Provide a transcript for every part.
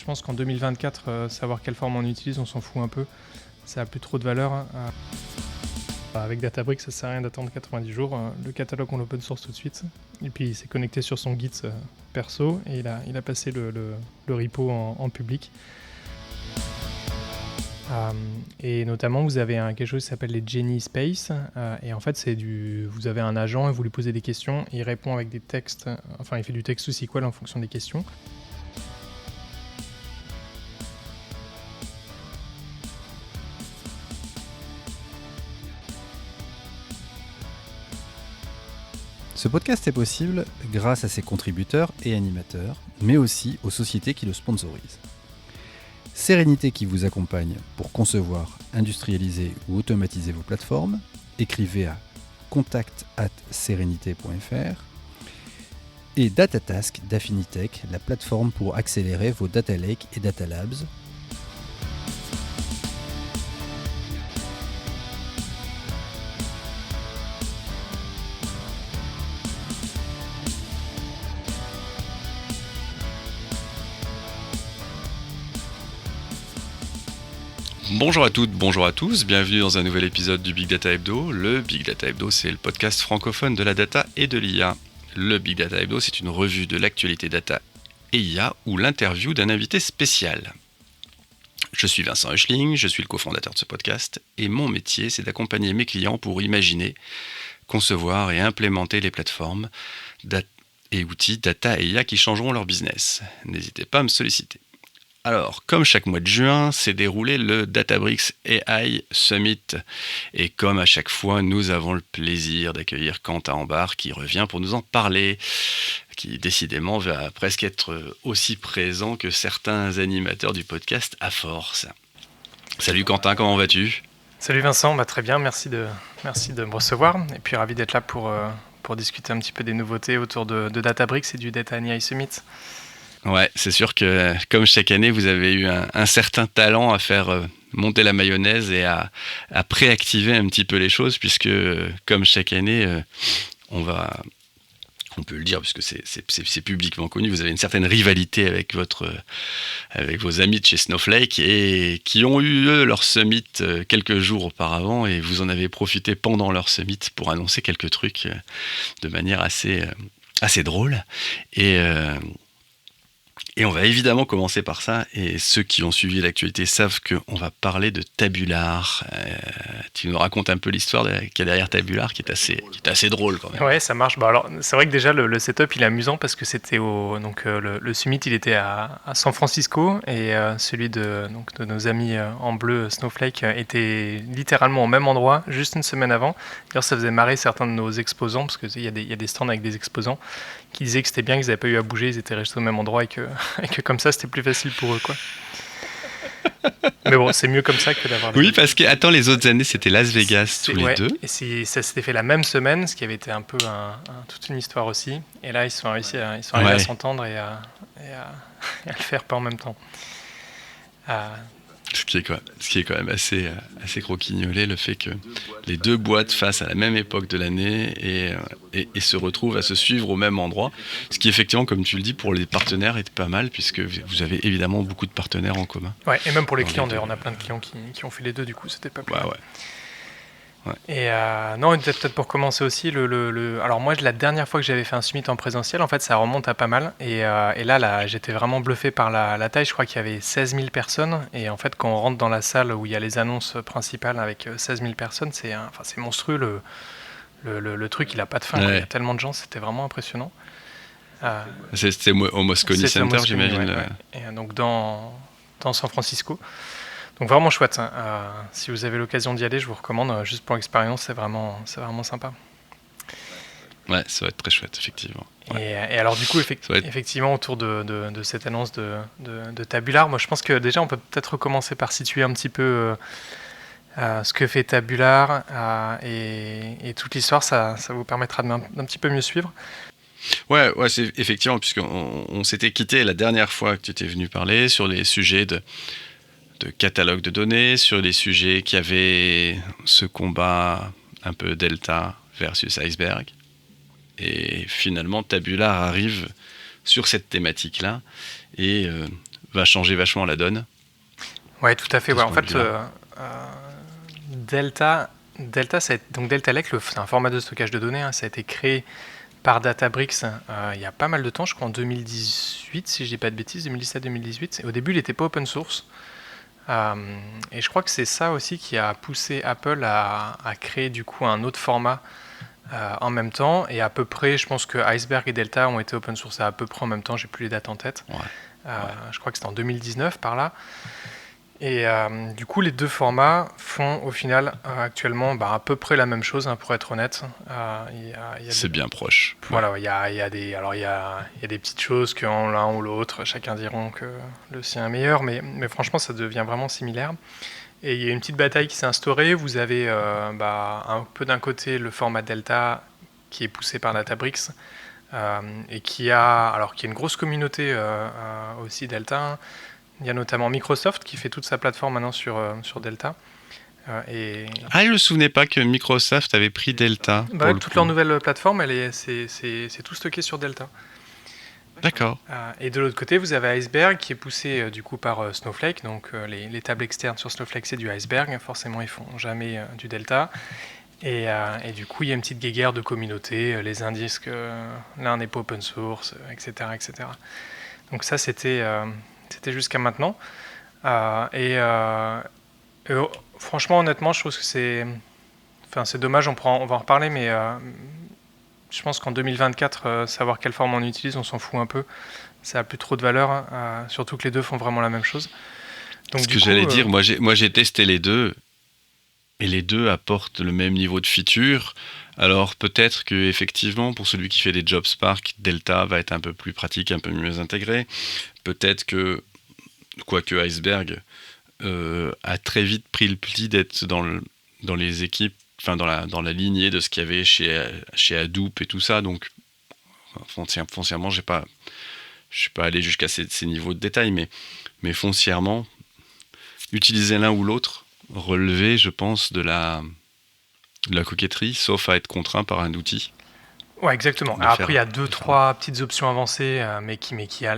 pense qu'en 2024, savoir quelle forme on utilise, on s'en fout un peu. Ça n'a plus trop de valeur. Avec Databricks, ça sert à rien d'attendre 90 jours. Le catalogue, on l'open source tout de suite. Et puis, il s'est connecté sur son Git perso et il a passé le repo en public. Et notamment, vous avez quelque chose qui s'appelle les Genie Space. Et en fait, vous avez un agent et vous lui posez des questions. Et il répond avec des textes. Enfin, il fait du texte SQL en fonction des questions. Ce podcast est possible grâce à ses contributeurs et animateurs, mais aussi aux sociétés qui le sponsorisent. Sérénité qui vous accompagne pour concevoir, industrialiser ou automatiser vos plateformes. Écrivez à contact@serenite.fr. Et Datatask d'Affinitech, la plateforme pour accélérer vos data lakes et data labs. Bonjour à toutes, bonjour à tous, bienvenue dans un nouvel épisode du Big Data Hebdo. Le Big Data Hebdo, c'est le podcast francophone de la data et de l'IA. Le Big Data Hebdo, c'est une revue de l'actualité data et IA ou l'interview d'un invité spécial. Je suis Vincent Huchling, je suis le cofondateur de ce podcast et mon métier, c'est d'accompagner mes clients pour imaginer, concevoir et implémenter les plateformes et outils data et IA qui changeront leur business. N'hésitez pas à me solliciter. Alors, comme chaque mois de juin, s'est déroulé le Databricks AI Summit. Et comme à chaque fois, nous avons le plaisir d'accueillir Quentin Ambar qui revient pour nous en parler, qui décidément va presque être aussi présent que certains animateurs du podcast à force. Salut Quentin, comment vas-tu ? Salut Vincent, très bien, merci de me recevoir. Et puis ravi d'être là pour discuter un petit peu des nouveautés autour de Databricks et du Data AI Summit. Ouais, c'est sûr que comme chaque année, vous avez eu un certain talent à faire monter la mayonnaise et à préactiver un petit peu les choses, puisque comme chaque année, on peut le dire, puisque c'est publiquement connu, vous avez une certaine rivalité avec vos amis de chez Snowflake et qui ont eu eux leur summit quelques jours auparavant et vous en avez profité pendant leur summit pour annoncer quelques trucs de manière assez drôle. Et on va évidemment commencer par ça, et ceux qui ont suivi l'actualité savent qu'on va parler de Tabular. Tu nous racontes un peu l'histoire qu'il y a derrière Tabular, qui est assez drôle quand même. Ouais, ça marche. Alors, c'est vrai que déjà le setup il est amusant parce que c'était le summit il était à San Francisco et celui de nos amis en bleu Snowflake était littéralement au même endroit juste une semaine avant. D'ailleurs, ça faisait marrer certains de nos exposants parce qu'il y a des stands avec des exposants qui disaient que c'était bien qu'ils n'avaient pas eu à bouger, ils étaient restés au même endroit et que comme ça c'était plus facile pour eux, quoi. Mais bon, c'est mieux comme ça que d'avoir... Oui, parce que les autres années c'était Las Vegas tous les deux. Et ça s'était fait la même semaine, ce qui avait été un peu toute une histoire aussi. Et là, ils sont arrivés à s'entendre et à le faire pas en même temps. Ce qui est quand même assez croquignolé, le fait que les deux boîtes fassent à la même époque de l'année et se retrouvent à se suivre au même endroit. Ce qui effectivement, comme tu le dis, pour les partenaires est pas mal, puisque vous avez évidemment beaucoup de partenaires en commun. Ouais, et même pour les clients, d'ailleurs, on a plein de clients qui ont fait les deux, du coup, c'était pas plus mal. Ouais. Et non, peut-être pour commencer aussi, alors moi, la dernière fois que j'avais fait un summit en présentiel, en fait, ça remonte à pas mal. Et là, j'étais vraiment bluffé par la taille. Je crois qu'il y avait 16 000 personnes. Et en fait, quand on rentre dans la salle où il y a les annonces principales avec 16 000 personnes, c'est monstrueux. Le truc, il n'a pas de fin. Ouais. Il y a tellement de gens, c'était vraiment impressionnant. C'était au Moscone Center, j'imagine. Ouais. Et donc dans San Francisco. Donc vraiment chouette. Si vous avez l'occasion d'y aller, je vous recommande. Juste pour l'expérience, c'est vraiment sympa. Ouais, ça va être très chouette, effectivement. Ouais. Et alors du coup, effectivement, autour de cette annonce de Tabular, moi je pense que déjà on peut peut-être recommencer par situer un petit peu ce que fait Tabular et toute l'histoire. Ça vous permettra d'un petit peu mieux suivre. Ouais, c'est effectivement, puisqu'on s'était quitté la dernière fois que tu étais venu parler sur les sujets de catalogue de données, sur les sujets qui avaient ce combat un peu delta versus iceberg. Et finalement, Tabular arrive sur cette thématique-là et va changer vachement la donne. Ouais, tout à fait. De Ouais. ce En point de fait, vue-là. Delta, donc Delta Lake, c'est un format de stockage de données. Ça a été créé par Databricks il y a pas mal de temps, je crois en 2018, si je dis pas de bêtises, 2017-2018. Au début, il n'était pas open source. Et je crois que c'est ça aussi qui a poussé Apple à créer du coup un autre format en même temps. Et à peu près, je pense que Iceberg et Delta ont été open source à peu près en même temps. J'ai plus les dates en tête. Ouais. Je crois que c'était en 2019 par là. Et du coup, les deux formats font au final actuellement à peu près la même chose, pour être honnête. C'est bien proche. Voilà, il y a des petites choses qu'en l'un ou l'autre, chacun diront que le sien est meilleur, mais franchement, ça devient vraiment similaire. Et il y a une petite bataille qui s'est instaurée. Vous avez un peu d'un côté le format Delta qui est poussé par Databricks et qui a une grosse communauté aussi Delta. Il y a notamment Microsoft qui fait toute sa plateforme maintenant sur Delta. Je ne me souvenais pas que Microsoft avait pris Delta. Toute leur nouvelle plateforme, c'est tout stocké sur Delta. D'accord. Et de l'autre côté, vous avez Iceberg qui est poussé du coup par Snowflake. Donc les tables externes sur Snowflake, c'est du Iceberg. Forcément, ils font jamais du Delta. Et du coup, il y a une petite guéguerre de communauté. Les uns disent que l'un n'est pas open source, etc., etc. Donc ça, c'était jusqu'à maintenant. Franchement, honnêtement, je trouve que c'est dommage, on va en reparler, mais je pense qu'en 2024, savoir quelle forme on utilise, on s'en fout un peu. Ça n'a plus trop de valeur, surtout que les deux font vraiment la même chose. Donc, ce que j'allais dire, moi j'ai testé les deux, et les deux apportent le même niveau de feature. Alors peut-être que effectivement, pour celui qui fait des job Spark, Delta va être un peu plus pratique, un peu mieux intégré. Peut-être que, quoique Iceberg a très vite pris le pli d'être dans les équipes, enfin dans la lignée de ce qu'il y avait chez Hadoop et tout ça. Donc foncièrement, je suis pas allé jusqu'à ces niveaux de détail, mais foncièrement, utiliser l'un ou l'autre relevait, je pense, de la coquetterie, sauf à être contraint par un outil. Ouais, exactement. Alors après, il y a 2-3 petites options avancées, mais qui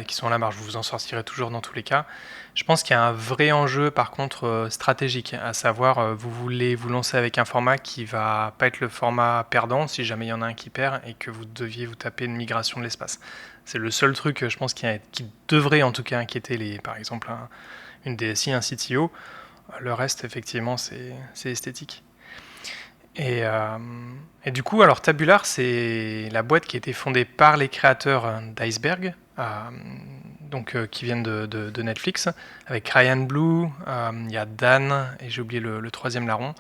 sont à la marge. Vous vous en sortirez toujours dans tous les cas. Je pense qu'il y a un vrai enjeu, par contre, stratégique, à savoir, vous voulez vous lancer avec un format qui va pas être le format perdant, si jamais il y en a un qui perd, et que vous deviez vous taper une migration de l'espace. C'est le seul truc, je pense, qui devrait en tout cas inquiéter, par exemple, une DSI, un CTO. Le reste, effectivement, c'est esthétique. Et du coup, alors Tabular, c'est la boîte qui a été fondée par les créateurs d'Iceberg, qui viennent de Netflix, avec Ryan Blue, il y a Dan, et j'ai oublié le troisième larron.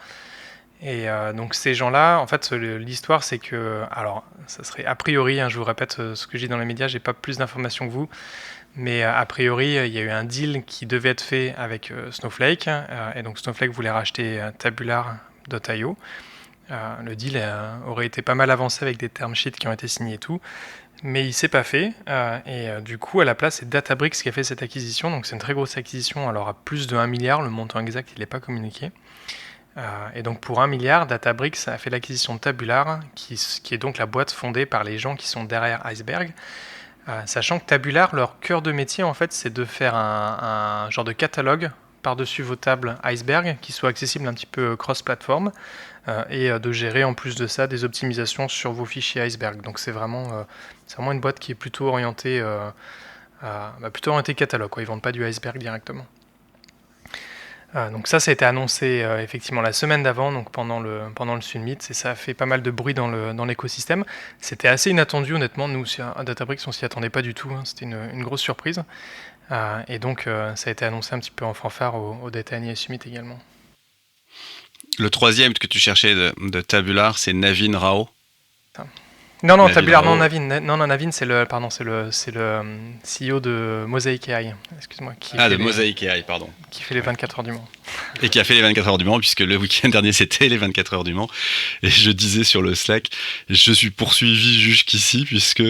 Et donc ces gens-là, en fait, l'histoire, c'est que, alors, ça serait a priori, je vous répète ce que j'ai dans les médias, j'ai pas plus d'informations que vous, mais a priori, il y a eu un deal qui devait être fait avec Snowflake, et donc Snowflake voulait racheter Tabular.io. Le deal aurait été pas mal avancé avec des term sheets qui ont été signés et tout, mais il s'est pas fait. Du coup, à la place, c'est Databricks qui a fait cette acquisition. Donc c'est une très grosse acquisition, alors à plus de 1 milliard, le montant exact il n'est pas communiqué. Et donc pour 1 milliard, Databricks a fait l'acquisition de Tabular, qui est donc la boîte fondée par les gens qui sont derrière Iceberg. Sachant que Tabular, leur cœur de métier, en fait, c'est de faire un genre de catalogue par-dessus vos tables Iceberg, qui soit accessible un petit peu cross-platform, et de gérer en plus de ça des optimisations sur vos fichiers Iceberg. Donc c'est vraiment une boîte qui est plutôt orientée catalogue, quoi. Ils ne vendent pas du Iceberg directement. Donc ça a été annoncé effectivement la semaine d'avant, donc pendant le Summit, et ça a fait pas mal de bruit dans l'écosystème. C'était assez inattendu, honnêtement. Nous, à Databricks, on s'y attendait pas du tout. C'était une grosse surprise. Et donc, ça a été annoncé un petit peu en fanfare au Data and AI Summit également. Le troisième que tu cherchais de Tabular, c'est Navin Rao. Non, Tabular, non, Navin. Non, Navin, c'est le CEO de Mosaic AI. Excuse-moi. De Mosaic AI, pardon. Qui fait les 24 heures du Mans. Et qui a fait les 24 heures du Mans, puisque le week-end dernier, c'était les 24 heures du Mans. Et je disais sur le Slack, je suis poursuivi jusqu'ici, puisque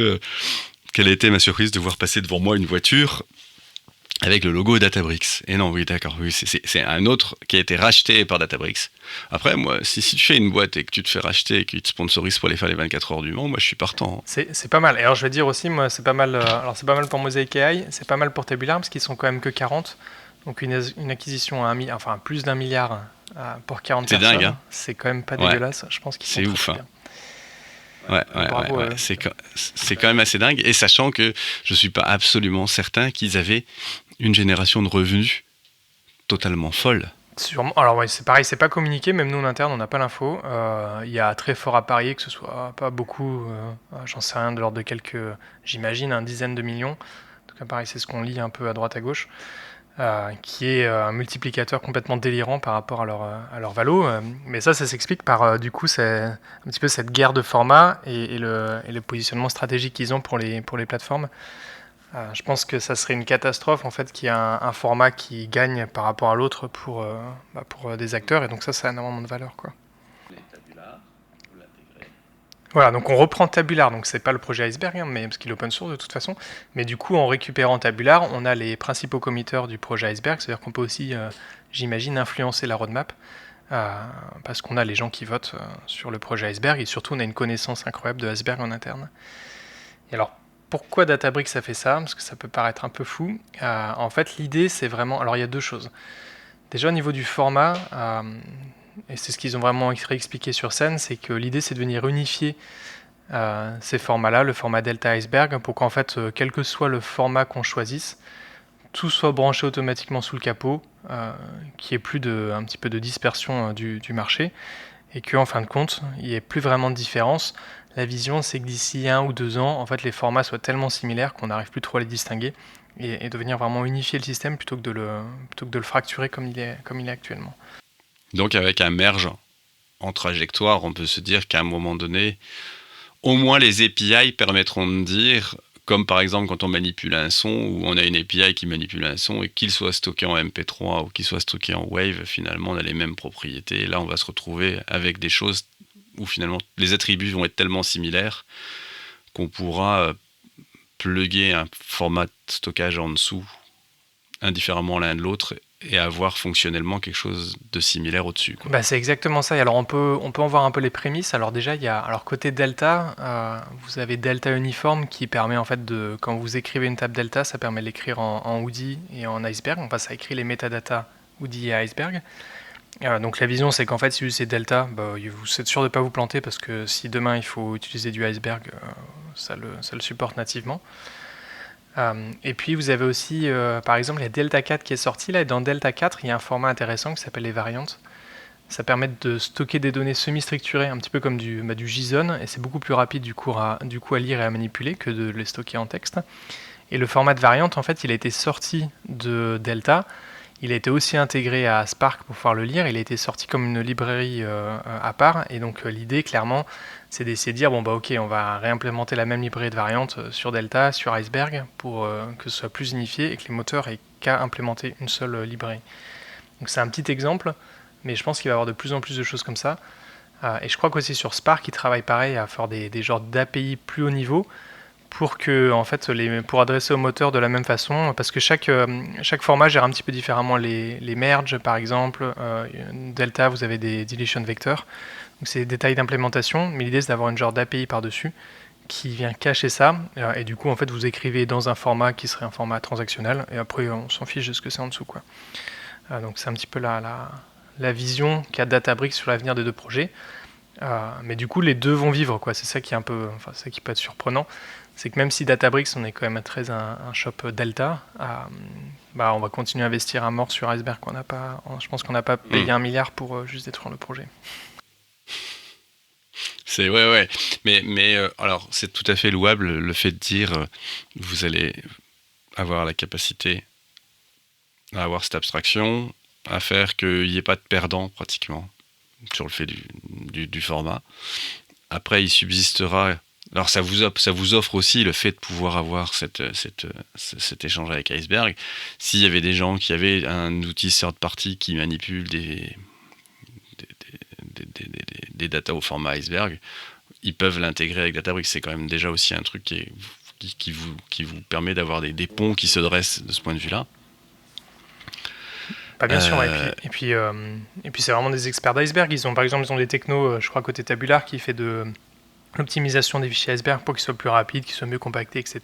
quelle a été ma surprise de voir passer devant moi une voiture avec le logo Databricks. Et non, oui, d'accord, oui, c'est un autre qui a été racheté par Databricks. Après, moi, si tu fais une boîte et que tu te fais racheter et qu'ils te sponsorisent pour aller faire les 24 heures du Mans, moi, je suis partant. C'est pas mal. Et alors, je vais dire aussi, moi, c'est pas mal. Alors, c'est pas mal pour Mosaic AI, c'est pas mal pour Tabular, parce qu'ils sont quand même que 40. Donc, une acquisition à plus d'1 milliard pour 40 c'est personnes. Dingue, hein. C'est quand même pas dégueulasse. Je pense qu'ils sont C'est ouf, très hein. bien. Ouais. C'est quand même assez dingue. Et sachant que je suis pas absolument certain qu'ils avaient une génération de revenus totalement folle. Sûrement. Alors ouais, c'est pareil, c'est pas communiqué, même nous en interne, on n'a pas l'info. Il y a très fort à parier que ce soit pas beaucoup, j'en sais rien, de l'ordre de quelques, j'imagine, une dizaine de millions. En tout cas, pareil, c'est ce qu'on lit un peu à droite à gauche, qui est un multiplicateur complètement délirant par rapport à leur valo. Mais ça s'explique par, du coup, c'est un petit peu cette guerre de format et le positionnement stratégique qu'ils ont pour les plateformes. Je pense que ça serait une catastrophe en fait qu'il y ait un format qui gagne par rapport à l'autre pour des acteurs, et donc ça a énormément de valeur, quoi. Voilà, donc on reprend Tabular, donc c'est pas le projet Iceberg, hein, mais, parce qu'il est open source de toute façon, mais du coup en récupérant Tabular, on a les principaux committeurs du projet Iceberg, c'est-à-dire qu'on peut aussi, j'imagine, influencer la roadmap, parce qu'on a les gens qui votent sur le projet Iceberg, et surtout on a une connaissance incroyable de Iceberg en interne. Et alors, pourquoi Databricks a fait ça? Parce que ça peut paraître un peu fou. En fait, l'idée, c'est vraiment... Alors, il y a deux choses. Déjà, au niveau du format, et c'est ce qu'ils ont vraiment réexpliqué sur scène, c'est que l'idée, c'est de venir unifier ces formats-là, le format Delta Iceberg, pour qu'en fait, quel que soit le format qu'on choisisse, tout soit branché automatiquement sous le capot, qu'il n'y ait plus un petit peu de dispersion du marché, et qu'en fin de compte, il n'y ait plus vraiment de différence. La vision, c'est que d'ici 1 ou 2 ans, en fait, les formats soient tellement similaires qu'on n'arrive plus trop à les distinguer, et de venir vraiment unifier le système plutôt que de le fracturer comme il est actuellement. Donc avec un merge en trajectoire, on peut se dire qu'à un moment donné, au moins les API permettront de dire, comme par exemple quand on manipule un son, où on a une API qui manipule un son, et qu'il soit stocké en MP3 ou qu'il soit stocké en Wave, finalement on a les mêmes propriétés. Et là on va se retrouver avec des choses où finalement les attributs vont être tellement similaires qu'on pourra plugger un format de stockage en dessous, indifféremment l'un de l'autre, et avoir fonctionnellement quelque chose de similaire au-dessus, quoi. Bah, c'est exactement ça. Et alors on peut en voir un peu les prémices. Alors déjà, côté Delta, vous avez Delta Uniform qui permet en fait quand vous écrivez une table Delta, ça permet de l'écrire en Woody et en Iceberg. On passe à écrire les métadatas Woody et Iceberg. Donc la vision, c'est qu'en fait, si vous utilisez Delta, vous êtes sûr de ne pas vous planter, parce que si demain il faut utiliser du Iceberg, ça le supporte nativement. Et puis vous avez aussi, par exemple, il y a Delta 4 qui est sorti là, et dans Delta 4, il y a un format intéressant qui s'appelle les variantes. Ça permet de stocker des données semi-structurées, un petit peu comme du JSON, et c'est beaucoup plus rapide du coup à lire et à manipuler que de les stocker en texte. Et le format de variante, en fait, il a été sorti de Delta. Il a été aussi intégré à Spark pour pouvoir le lire. Il a été sorti comme une librairie à part. Et donc l'idée, clairement, c'est d'essayer de dire, ok, on va réimplémenter la même librairie de variantes sur Delta, sur Iceberg, pour que ce soit plus unifié et que les moteurs aient qu'à implémenter une seule librairie. Donc c'est un petit exemple, mais je pense qu'il va y avoir de plus en plus de choses comme ça. Et je crois qu'aussi sur Spark, ils travaillent pareil à faire des genres d'API plus haut niveau, pour pour adresser au moteur de la même façon, parce que chaque format gère un petit peu différemment les merges, par exemple. Delta, vous avez des deletion vectors, donc c'est des détails d'implémentation, mais l'idée c'est d'avoir une genre d'API par-dessus qui vient cacher ça, et du coup en fait vous écrivez dans un format qui serait un format transactionnel, et après on s'en fiche de ce que c'est en dessous, quoi. Donc c'est un petit peu la vision qu'a Databricks sur l'avenir des deux projets. Mais du coup les deux vont vivre, quoi. C'est ça qui est c'est ça qui peut être surprenant. C'est que même si Databricks, on est quand même très un shop Delta, on va continuer à investir à mort sur Iceberg. Je pense qu'on n'a pas payé 1 milliard pour juste détruire le projet. C'est ouais. Mais alors c'est tout à fait louable le fait de dire vous allez avoir la capacité à avoir cette abstraction, à faire qu'il n'y ait pas de perdant pratiquement sur le fait du format. Après, il subsistera. Alors ça vous offre aussi le fait de pouvoir avoir cet échange avec Iceberg. S'il y avait des gens qui avaient un outil third party qui manipule des data au format Iceberg, ils peuvent l'intégrer avec Databricks. C'est quand même déjà aussi un truc qui vous permet d'avoir des ponts qui se dressent de ce point de vue-là. Pas bien sûr, ouais. Et puis c'est vraiment des experts d'iceberg. Par exemple, ils ont des technos, je crois côté Tabular, qui fait de l'optimisation des fichiers iceberg pour qu'ils soient plus rapides, qu'ils soient mieux compactés, etc.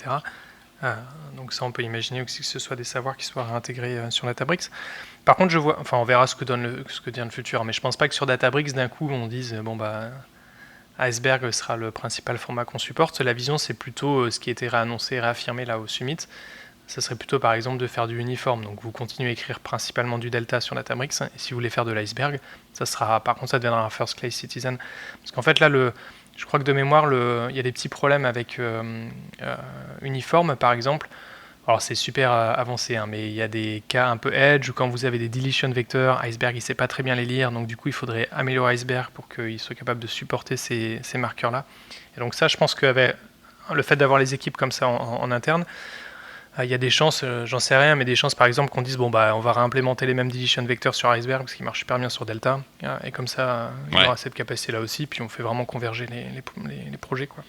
Donc ça, on peut imaginer aussi que ce soit des savoirs qui soient réintégrés sur Databricks. Par contre, on verra ce que devient le futur, mais je pense pas que sur Databricks, d'un coup, on dise, Iceberg sera le principal format qu'on supporte. La vision, c'est plutôt ce qui a été réannoncé, réaffirmé là au Summit. Ça serait plutôt par exemple de faire du uniforme. Donc vous continuez à écrire principalement du Delta sur Databricks. Et si vous voulez faire de l'iceberg, par contre ça deviendra un first class citizen. Parce qu'en fait là, je crois que de mémoire, il y a des petits problèmes avec uniforme par exemple. Alors c'est super avancé, hein, mais il y a des cas un peu edge où quand vous avez des deletion vecteurs, Iceberg il sait pas très bien les lire, donc du coup il faudrait améliorer Iceberg pour qu'il soit capable de supporter ces marqueurs-là. Et donc ça, je pense qu'avec le fait d'avoir les équipes comme ça en interne, il y a des chances, j'en sais rien, mais des chances par exemple qu'on dise on va réimplémenter les mêmes deletion vecteurs sur Iceberg parce qu'ils marchent super bien sur Delta, et comme ça il y aura cette capacité là aussi, puis on fait vraiment converger les projets, quoi.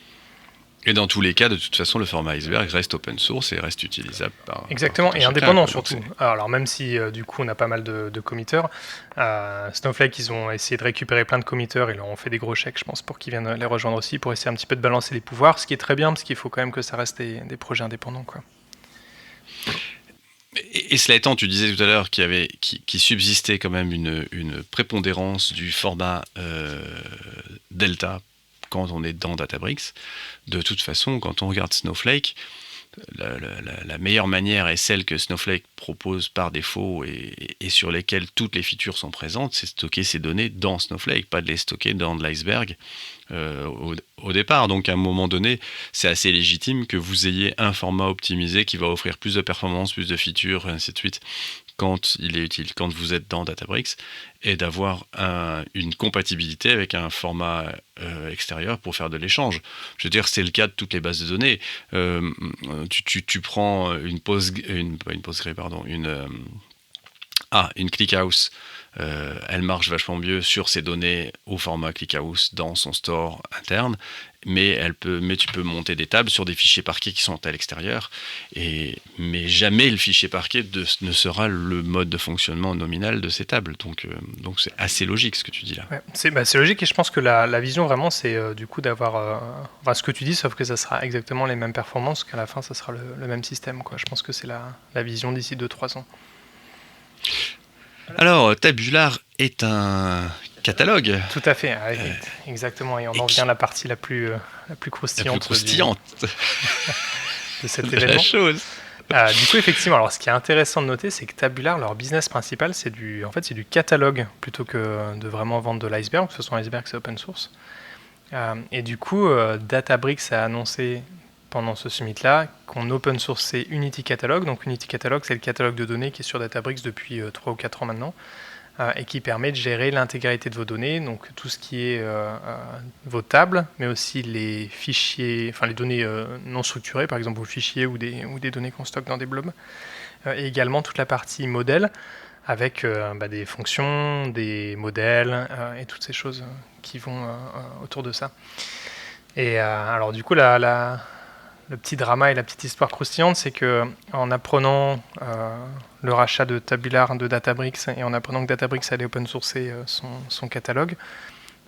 Et dans tous les cas, de toute façon, le format Iceberg reste open source et reste utilisable par Exactement, par et chacun, indépendant quoi. surtout. Alors même si du coup on a pas mal de committers, Snowflake ils ont essayé de récupérer plein de committers, ils leur ont fait des gros chèques je pense pour qu'ils viennent les rejoindre aussi, pour essayer un petit peu de balancer les pouvoirs, ce qui est très bien parce qu'il faut quand même que ça reste des projets indépendants, quoi. Et cela étant, tu disais tout à l'heure qu'il subsistait quand même une prépondérance du format Delta quand on est dans Databricks. De toute façon, quand on regarde Snowflake, la meilleure manière et celle que Snowflake propose par défaut et sur lesquelles toutes les features sont présentes, c'est stocker ces données dans Snowflake, pas de les stocker dans de l'iceberg au départ. Donc à un moment donné, c'est assez légitime que vous ayez un format optimisé qui va offrir plus de performance, plus de features, et ainsi de suite, quand il est utile, quand vous êtes dans Databricks, et d'avoir une compatibilité avec un format extérieur pour faire de l'échange. Je veux dire, c'est le cas de toutes les bases de données. Tu prends une ClickHouse, elle marche vachement mieux sur ses données au format ClickHouse dans son store interne, mais tu peux monter des tables sur des fichiers parquets qui sont à l'extérieur, mais jamais le fichier parquet ne sera le mode de fonctionnement nominal de ces tables. Donc c'est assez logique ce que tu dis là. Ouais, c'est logique, et je pense que la vision vraiment c'est du coup d'avoir ce que tu dis, sauf que ça sera exactement les mêmes performances, qu'à la fin ça sera le même système, quoi. Je pense que c'est la vision d'ici 2-3 ans. Alors, Tabular est un catalogue. Tout à fait, exactement, et on en vient à la partie la plus croustillante, de cet de événement. la chose. Du coup, effectivement, alors ce qui est intéressant de noter, c'est que Tabular, leur business principal, c'est du catalogue plutôt que de vraiment vendre de l'iceberg. De toute façon, l'iceberg, c'est open source. Et du coup, Databricks a annoncé pendant ce summit-là qu'on open sourçait Unity Catalog. Donc Unity Catalog, c'est le catalogue de données qui est sur Databricks depuis 3 ou 4 ans maintenant, et qui permet de gérer l'intégralité de vos données, donc tout ce qui est vos tables, mais aussi les fichiers, enfin les données non structurées, par exemple vos fichiers ou des données qu'on stocke dans des blobs, et également toute la partie modèle, avec des fonctions, des modèles, et toutes ces choses qui vont autour de ça. Et alors du coup, le petit drama et la petite histoire croustillante, c'est que en apprenant le rachat de Tabular de Databricks, et en apprenant que Databricks allait open sourcer son catalogue,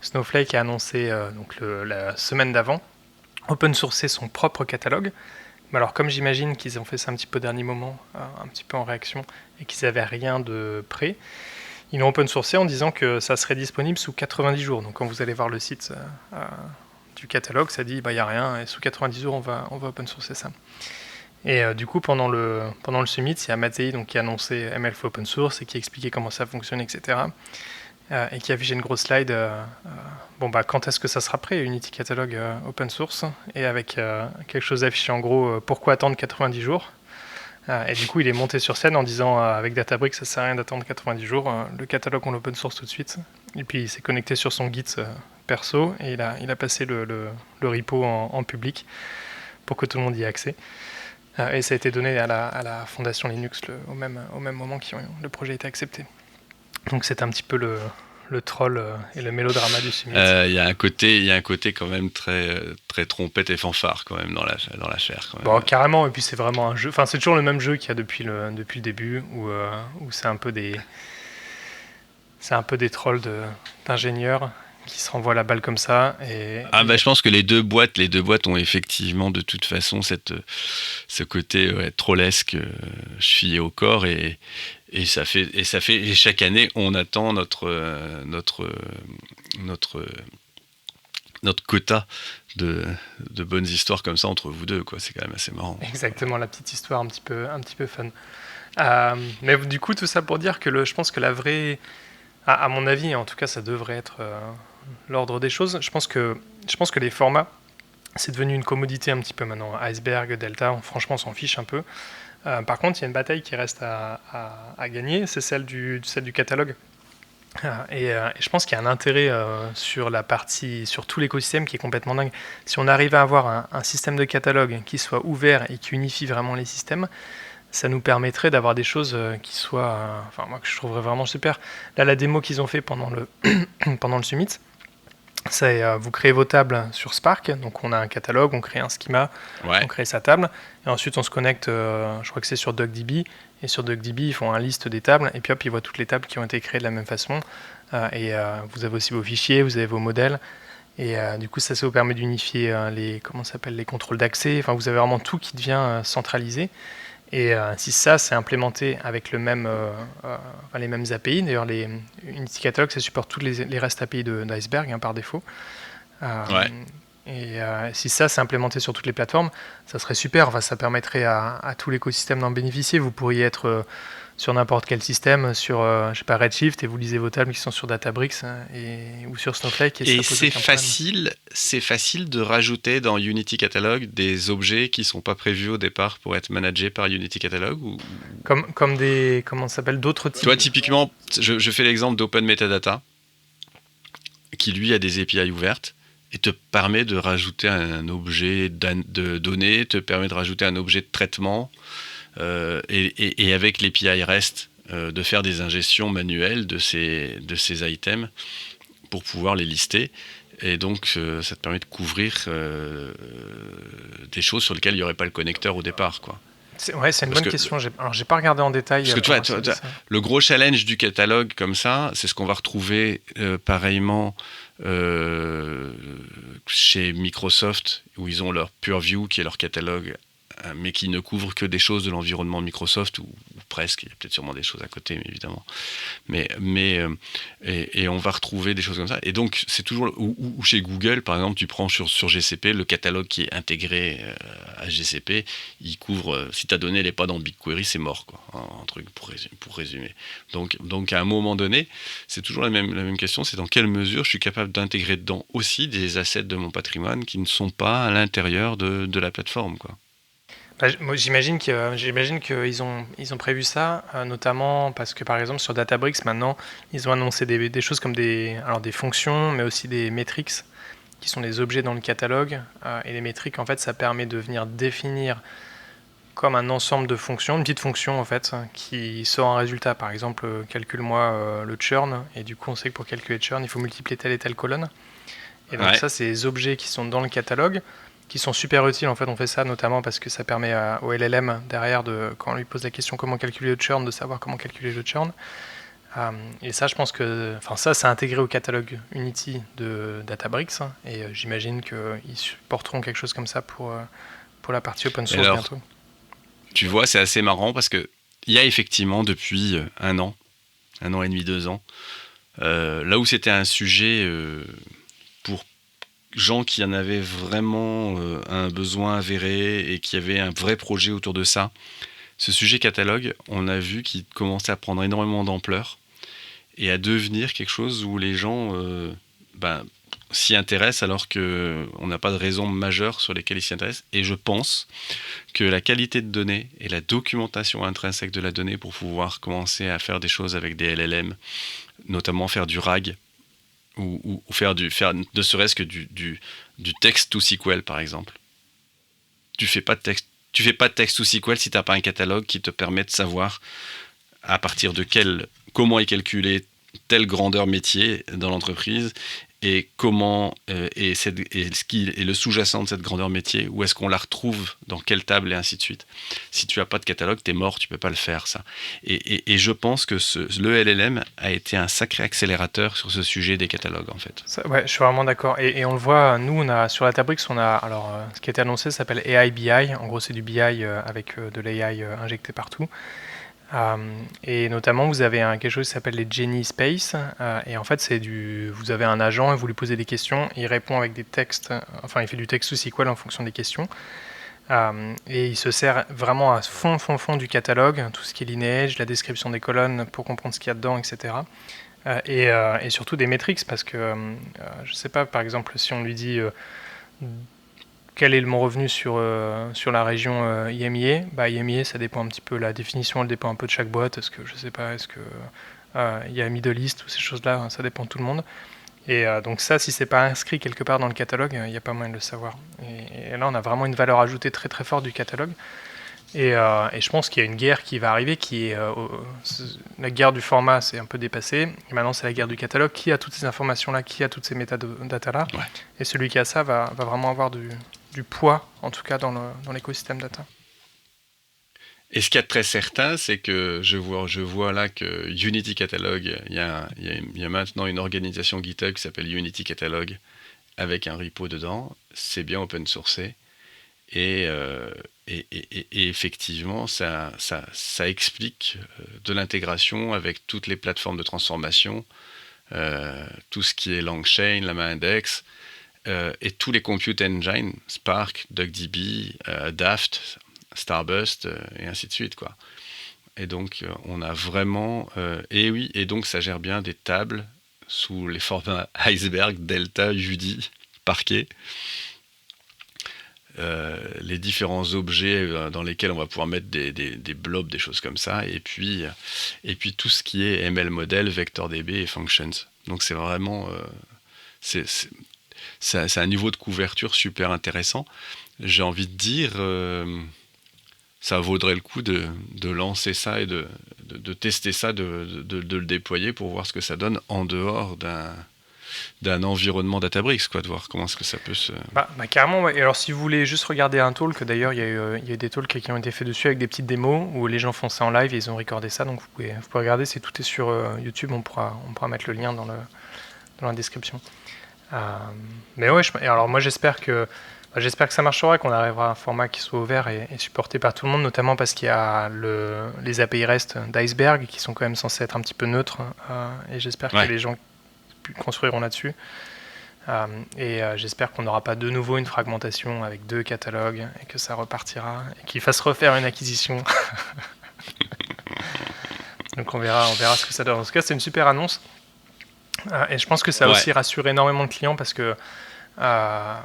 Snowflake a annoncé la semaine d'avant open sourcer son propre catalogue. Mais alors comme j'imagine qu'ils ont fait ça un petit peu au dernier moment, un petit peu en réaction, et qu'ils n'avaient rien de prêt, ils l'ont open sourcé en disant que ça serait disponible sous 90 jours. Donc quand vous allez voir le site du catalogue, ça dit il n'y a rien, et sous 90 jours on va open sourcer ça. Et du coup pendant le summit, il y a Matei qui a annoncé MLF open source et qui expliquait comment ça fonctionne, etc. Et qui affichait une grosse slide quand est-ce que ça sera prêt, Unity Catalog open source, et avec quelque chose affiché en gros, pourquoi attendre 90 jours. Et du coup il est monté sur scène en disant avec Databricks ça sert à rien d'attendre 90 jours, le catalogue on l'open source tout de suite. Et puis il s'est connecté sur son Git perso, et il a passé le repo en public pour que tout le monde y ait accès. Et ça a été donné à la fondation Linux au même moment que le projet a été accepté. Donc c'est un petit peu le troll et le mélodrama du summit. Il y a un côté quand même très, très trompette et fanfare quand même dans l'affaire. Quand même. Bon, carrément, et puis c'est vraiment un jeu. Enfin, c'est toujours le même jeu qu'il y a depuis le début, où c'est un peu des trolls d'ingénieurs qui se renvoient la balle comme ça. Je pense que les deux boîtes ont effectivement de toute façon ce côté trollesque chevillé au corps et chaque année on attend notre quota de bonnes histoires comme ça entre vous deux, quoi. C'est quand même assez marrant. Exactement, la petite histoire un petit peu fun. Mais du coup, tout ça pour dire que je pense que la vraie, à mon avis, en tout cas, ça devrait être l'ordre des choses. Je pense que les formats, c'est devenu une commodité un petit peu maintenant. Iceberg, Delta, franchement, on s'en fiche un peu. Par contre, il y a une bataille qui reste à gagner, c'est celle du catalogue. Et je pense qu'il y a un intérêt sur tout l'écosystème qui est complètement dingue. Si on arrive à avoir un système de catalogue qui soit ouvert et qui unifie vraiment les systèmes, ça nous permettrait d'avoir des choses qui soient, moi que je trouverais vraiment super. Là, la démo qu'ils ont fait pendant le summit, c'est vous créez vos tables sur Spark, donc on a un catalogue, on crée un schema, on crée sa table, et ensuite on se connecte, je crois que c'est sur DuckDB, et sur DuckDB ils font un liste des tables, et puis hop, ils voient toutes les tables qui ont été créées de la même façon, et vous avez aussi vos fichiers, vous avez vos modèles, et du coup ça vous permet d'unifier les contrôles d'accès, enfin vous avez vraiment tout qui devient centralisé. Et si ça c'est implémenté avec les mêmes API, d'ailleurs Unity Catalog ça supporte tous les restes API d'Iceberg par défaut. Et si ça c'est implémenté sur toutes les plateformes, ça serait super. Enfin, ça permettrait à tout l'écosystème d'en bénéficier. Vous pourriez être sur n'importe quel système, sur Redshift, et vous lisez vos tables qui sont sur Databricks ou sur Snowflake. Et c'est facile de rajouter dans Unity Catalog des objets qui ne sont pas prévus au départ pour être managés par Unity Catalog comme comment ça s'appelle, d'autres types. Tu vois, typiquement, je fais l'exemple d'Open Metadata, qui lui a des API ouvertes et te permet de rajouter un objet de données, te permet de rajouter un objet de traitement, et avec l'API REST, de faire des ingestions manuelles de ces items pour pouvoir les lister. Et donc, ça te permet de couvrir des choses sur lesquelles il n'y aurait pas le connecteur au départ, quoi. C'est une bonne question. J'ai pas regardé en détail. Parce que tu vois, le gros challenge du catalogue comme ça, c'est ce qu'on va retrouver pareillement chez Microsoft, où ils ont leur Purview, qui est leur catalogue, mais qui ne couvre que des choses de l'environnement Microsoft, ou presque. Il y a peut-être sûrement des choses à côté, mais évidemment. Et on va retrouver des choses comme ça. Et donc, c'est toujours... Ou chez Google, par exemple, tu prends sur GCP, le catalogue qui est intégré à GCP, il couvre... si ta donnée n'est pas dans BigQuery, c'est mort, quoi. Un truc pour résumer. Donc, à un moment donné, c'est toujours la même question, c'est dans quelle mesure je suis capable d'intégrer dedans aussi des assets de mon patrimoine qui ne sont pas à l'intérieur de la plateforme, quoi. Moi, j'imagine qu'ils ont prévu ça, notamment parce que par exemple sur Databricks maintenant, ils ont annoncé des choses comme des fonctions, mais aussi des metrics, qui sont des objets dans le catalogue. Et les métriques, en fait, ça permet de venir définir comme un ensemble de fonctions, une petite fonction en fait, qui sort un résultat. Par exemple, calcule-moi le churn, et du coup on sait que pour calculer le churn, il faut multiplier telle et telle colonne. Et donc ça, c'est des objets qui sont dans le catalogue, qui sont super utiles. En fait, on fait ça notamment parce que ça permet au LLM derrière, quand on lui pose la question comment calculer le churn, de savoir comment calculer le churn. Et ça, je pense que ça, c'est intégré au catalogue Unity de Databricks, et j'imagine qu'ils supporteront quelque chose comme ça pour la partie open source bientôt. Tu vois, c'est assez marrant parce qu'il y a effectivement depuis un an et demi, 2 ans, là où c'était un sujet pour gens qui en avaient vraiment un besoin avéré et qui avaient un vrai projet autour de ça, ce sujet catalogue, on a vu qu'il commençait à prendre énormément d'ampleur et à devenir quelque chose où les gens s'y intéressent alors qu'on n'a pas de raison majeure sur lesquelles ils s'y intéressent. Et je pense que la qualité de données et la documentation intrinsèque de la donnée pour pouvoir commencer à faire des choses avec des LLM, notamment faire du RAG, ou faire ne serait-ce que du text to SQL par exemple. Tu fais pas de text to SQL si tu n'as pas un catalogue qui te permet de savoir à partir de comment est calculé telle grandeur métier dans l'entreprise et comment et le sous-jacent de cette grandeur métier, où est-ce qu'on la retrouve, dans quelle table et ainsi de suite. Si tu n'as pas de catalogue, t'es mort, tu peux pas le faire ça. Et je pense que le LLM a été un sacré accélérateur sur ce sujet des catalogues en fait. Ça, ouais, je suis vraiment d'accord. Et on le voit, nous, on a sur Databricks, ce qui a été annoncé s'appelle AI BI. En gros, c'est du BI avec de l'AI injecté partout. Et notamment, vous avez quelque chose qui s'appelle les Genie Space. Et en fait, vous avez un agent et vous lui posez des questions. Il répond avec des textes. Enfin, il fait du texte SQL en fonction des questions. Et il se sert vraiment à fond du catalogue, tout ce qui est lineage, la description des colonnes pour comprendre ce qu'il y a dedans, etc. Et surtout des métriques, parce que je ne sais pas, par exemple, si on lui dit quel est mon revenu sur la région IMIA, IMIA, ça dépend un petit peu, la définition, elle dépend un peu de chaque boîte. Est-ce que, je sais pas, est-ce que il y a Middle East ou ces choses-là, ça dépend de tout le monde. Et donc ça, si c'est pas inscrit quelque part dans le catalogue, il n'y a pas moyen de le savoir. Et là, on a vraiment une valeur ajoutée très très forte du catalogue. Et je pense qu'il y a une guerre qui va arriver, qui est la guerre du format, c'est un peu dépassé. Et maintenant, c'est la guerre du catalogue. Qui a toutes ces informations-là, qui a toutes ces métadatas-là. Ouais. Et celui qui a ça va vraiment avoir du poids, en tout cas dans l'écosystème data. Et ce qu'il y a de très certain, c'est que je vois là que Unity Catalog, il y a maintenant une organisation GitHub qui s'appelle Unity Catalog avec un repo dedans. C'est bien open sourcé. Et effectivement, ça explique de l'intégration avec toutes les plateformes de transformation, tout ce qui est LangChain, LlamaIndex, et tous les compute engines, Spark, DuckDB, Daft, Starbust, et ainsi de suite, quoi. Et donc, on a vraiment... et donc, ça gère bien des tables sous les formats Iceberg, Delta, UDI, Parquet. Les différents objets dans lesquels on va pouvoir mettre des blobs, des choses comme ça, et puis tout ce qui est ML model, VectorDB et Functions. Donc c'est vraiment c'est un niveau de couverture super intéressant. J'ai envie de dire, ça vaudrait le coup de lancer ça et de tester ça, de le déployer pour voir ce que ça donne en dehors d'un environnement Databricks, quoi, de voir comment est-ce que ça peut se... Carrément, ouais. Et alors si vous voulez juste regarder un talk, d'ailleurs il y a eu des talks qui ont été faits dessus avec des petites démos où les gens font ça en live et ils ont recordé ça, donc vous pouvez regarder, tout est sur YouTube, on pourra mettre le lien dans la description. Mais ouais, alors moi j'espère que ça marchera et qu'on arrivera à un format qui soit ouvert et supporté par tout le monde, notamment parce qu'il y a les API REST d'Iceberg qui sont quand même censés être un petit peu neutres, et j'espère que les gens construiront là-dessus. Et j'espère qu'on n'aura pas de nouveau une fragmentation avec 2 catalogues et que ça repartira et qu'ils fassent refaire une acquisition. Donc on verra ce que ça donne. En tout cas, c'est une super annonce. Et je pense que ça a aussi rassuré énormément de clients parce que ça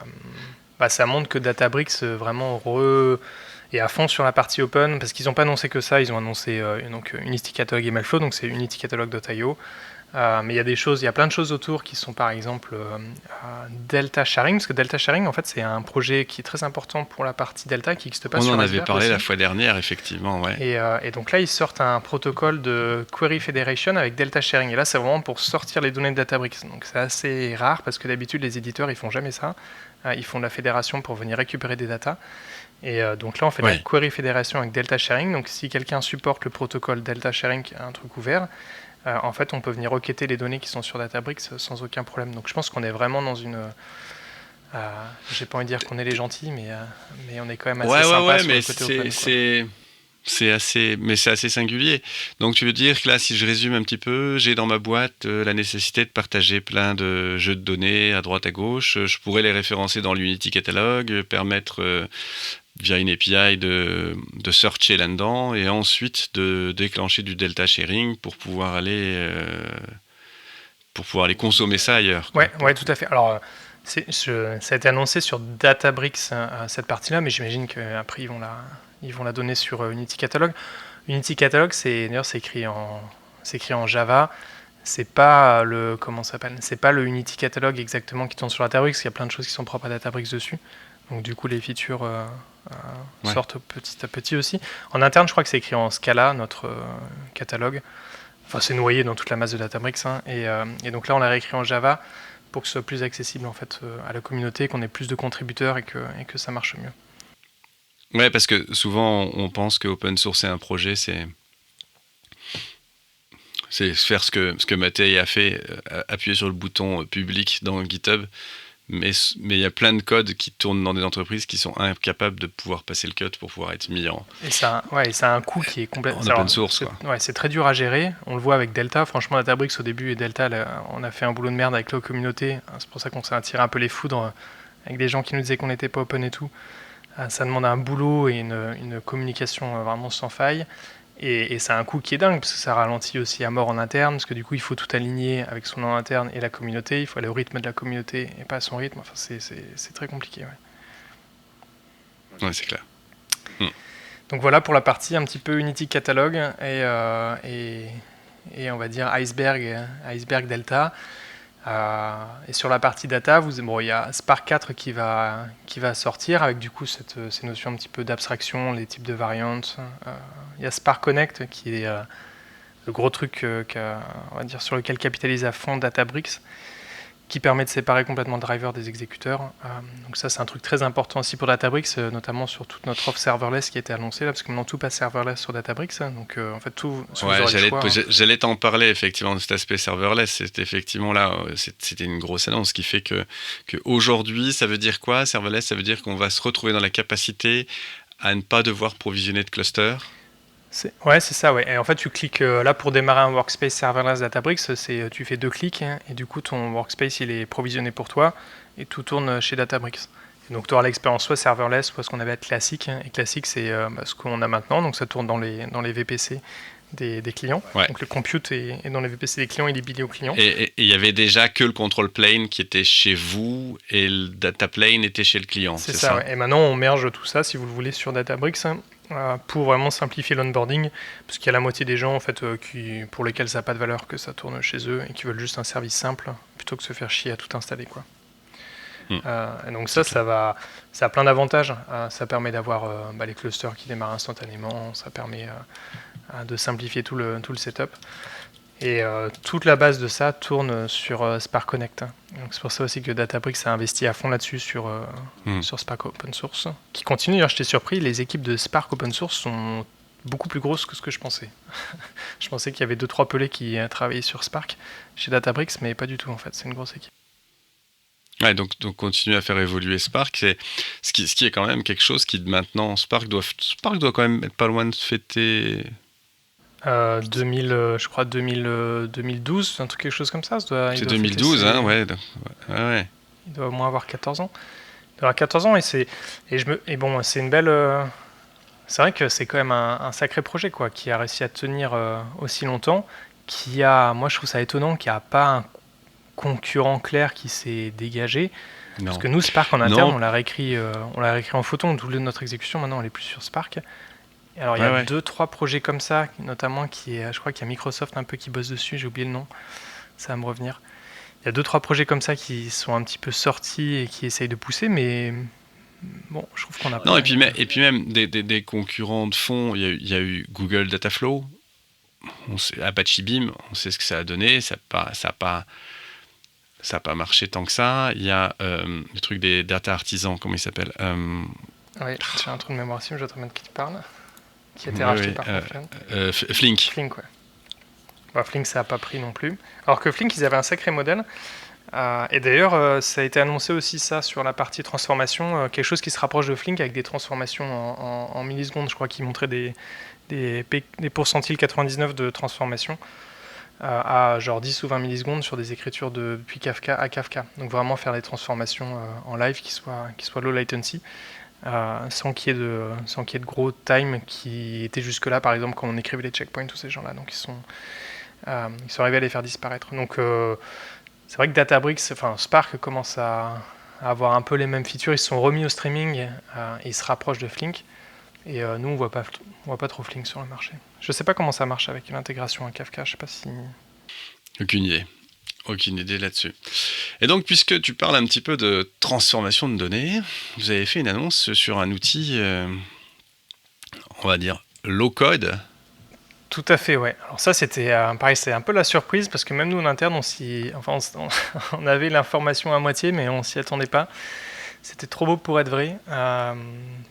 montre que Databricks vraiment est à fond sur la partie open, parce qu'ils n'ont pas annoncé que ça, ils ont annoncé donc Unity Catalog et MLflow, donc c'est unitycatalog.io. Mais il y a plein de choses autour qui sont par exemple Delta Sharing, parce que Delta Sharing en fait c'est un projet qui est très important pour la partie Delta qui n'existe pas sur Iceberg. On en avait parlé la fois dernière, effectivement. Ouais. Et donc là ils sortent un protocole de Query Federation avec Delta Sharing, et là c'est vraiment pour sortir les données de Databricks. Donc c'est assez rare parce que d'habitude les éditeurs ils font jamais ça, ils font de la fédération pour venir récupérer des datas. Et donc là on fait de la Query Federation avec Delta Sharing, donc si quelqu'un supporte le protocole Delta Sharing, qui est un truc ouvert, en fait, on peut venir requêter les données qui sont sur Databricks sans aucun problème. Donc je pense qu'on est vraiment dans une... j'ai pas envie de dire qu'on est les gentils, mais on est quand même assez sympa sur le côté open. C'est assez singulier. Donc tu veux dire que là, si je résume un petit peu, j'ai dans ma boîte la nécessité de partager plein de jeux de données à droite à gauche. Je pourrais les référencer dans l'Unity Catalog, permettre... via une API de searcher là-dedans et ensuite de déclencher du Delta Sharing pour pouvoir aller consommer ça ailleurs. Ouais, tout à fait. Alors, ça a été annoncé sur Databricks, cette partie-là, mais j'imagine qu'après, ils vont la donner sur Unity Catalog. Unity Catalog, d'ailleurs, c'est écrit en Java. C'est pas c'est pas le Unity Catalog exactement qui tourne sur Databricks. Il y a plein de choses qui sont propres à Databricks dessus. Donc du coup, les features sortent petit à petit aussi. En interne, je crois que c'est écrit en Scala, notre catalogue. Enfin, c'est noyé dans toute la masse de Databricks. Hein, et donc là, on l'a réécrit en Java pour que ce soit plus accessible en fait à la communauté, qu'on ait plus de contributeurs et que ça marche mieux. Ouais, parce que souvent on pense que open source est un projet, c'est faire ce que Matei a fait, appuyer sur le bouton public dans GitHub, mais il y a plein de codes qui tournent dans des entreprises qui sont incapables de pouvoir passer le cut pour pouvoir être mis en Et ça a un coût qui est complètement open source. C'est très dur à gérer. On le voit avec Delta. Franchement, Databricks au début et Delta, là, on a fait un boulot de merde avec la communauté. C'est pour ça qu'on s'est attiré un peu les foudres avec des gens qui nous disaient qu'on n'était pas open et tout. Ça demande un boulot et une communication vraiment sans faille. Et ça a un coût qui est dingue, parce que ça ralentit aussi à mort en interne, parce que du coup, il faut tout aligner avec son nom interne et la communauté. Il faut aller au rythme de la communauté et pas à son rythme. Enfin, c'est très compliqué. Ouais, c'est clair. Donc voilà pour la partie un petit peu Unity Catalog et on va dire Iceberg Delta. Et sur la partie data, il y a Spark 4 qui va sortir avec du coup ces notions un petit peu d'abstraction, les types de variantes. Il y a Spark Connect qui est le gros truc on va dire, sur lequel capitalise à fond Databricks, qui permet de séparer complètement le driver des exécuteurs. Donc ça, c'est un truc très important aussi pour Databricks, notamment sur toute notre offre serverless qui a été annoncée là, parce que maintenant tout passe serverless sur Databricks. Donc en fait tout. J'allais t'en parler effectivement de cet aspect serverless. C'était effectivement là, c'était une grosse annonce qui fait que aujourd'hui, ça veut dire quoi serverless? Ça veut dire qu'on va se retrouver dans la capacité à ne pas devoir provisionner de clusters. Ouais, c'est ça. Ouais. Et en fait, tu cliques là pour démarrer un workspace serverless Databricks, tu fais 2 clics et du coup ton workspace il est provisionné pour toi et tout tourne chez Databricks. Et donc tu auras l'expérience soit serverless, soit ce qu'on appelle classique. Et classique, c'est ce qu'on a maintenant. Donc ça tourne dans les VPC des clients. Ouais. Donc le compute est dans les VPC des clients, il est billé aux clients. Et il y avait déjà que le control plane qui était chez vous et le data plane était chez le client. C'est ça. Ouais. Et maintenant on merge tout ça, si vous le voulez, sur Databricks. Pour vraiment simplifier l'onboarding, parce qu'il y a la moitié des gens en fait, pour lesquels ça n'a pas de valeur que ça tourne chez eux et qui veulent juste un service simple plutôt que se faire chier à tout installer, quoi. Et donc ça a plein d'avantages. Ça permet d'avoir les clusters qui démarrent instantanément, ça permet de simplifier tout le setup. Et toute la base de ça tourne sur Spark Connect. Donc c'est pour ça aussi que Databricks a investi à fond là-dessus sur Spark Open Source, qui continue. D'ailleurs, j'étais surpris, les équipes de Spark Open Source sont beaucoup plus grosses que ce que je pensais. Je pensais qu'il y avait 2-3 pelés qui travaillaient sur Spark chez Databricks, mais pas du tout en fait, c'est une grosse équipe. Ouais, donc continuer à faire évoluer Spark, c'est ce qui est quand même quelque chose qui maintenant, Spark doit quand même être pas loin de fêter... je crois 2012, un truc, quelque chose comme ça. C'est 2012, hein, ouais. Il doit au moins avoir 14 ans. Il doit avoir 14 ans c'est une belle... c'est vrai que c'est quand même un sacré projet, quoi, qui a réussi à tenir aussi longtemps, moi je trouve ça étonnant qu'il n'y a pas un concurrent clair qui s'est dégagé. Non. Parce que nous, Spark en interne, on l'a réécrit en Photon, toute notre exécution maintenant elle est plus sur Spark. Alors il y a 2-3 projets comme ça, notamment je crois qu'il y a Microsoft un peu qui bosse dessus, j'ai oublié le nom, ça va me revenir. Il y a 2-3 projets comme ça qui sont un petit peu sortis et qui essayent de pousser, mais bon, je trouve qu'on a... Non, et puis même des concurrents de fond, il y a eu Google Dataflow, Apache Beam, on sait ce que ça a donné, ça n'a pas marché tant que ça. Il y a le truc des data artisans, comment il s'appelle Oui, j'ai un trou de mémoire ici, mais je vais te remettre qui te parle. Qui a été racheté par Flink. Flink, ouais. Flink, ça n'a pas pris non plus. Alors que Flink, ils avaient un sacré modèle. Et d'ailleurs, ça a été annoncé aussi ça sur la partie transformation, quelque chose qui se rapproche de Flink avec des transformations en millisecondes. Je crois qu'ils montraient des pourcentiles 99 de transformation à genre 10 ou 20 millisecondes sur des écritures depuis Kafka à Kafka. Donc vraiment faire des transformations en live qui soient low latency. Sans qu'il y ait de gros time qui étaient jusque là, par exemple quand on écrivait les checkpoints, tous ces gens là, donc ils sont arrivés à les faire disparaître. Donc c'est vrai que Databricks, Spark commence à avoir un peu les mêmes features, ils se sont remis au streaming et ils se rapprochent de Flink, et nous on voit pas trop Flink sur le marché. Je sais pas comment ça marche avec l'intégration à Kafka, je sais pas si... Aucune idée là-dessus. Et donc, puisque tu parles un petit peu de transformation de données, vous avez fait une annonce sur un outil, on va dire, low-code. Tout à fait, ouais. Alors ça, c'était pareil, c'est un peu la surprise parce que même nous en interne, on avait l'information à moitié, mais on s'y attendait pas. C'était trop beau pour être vrai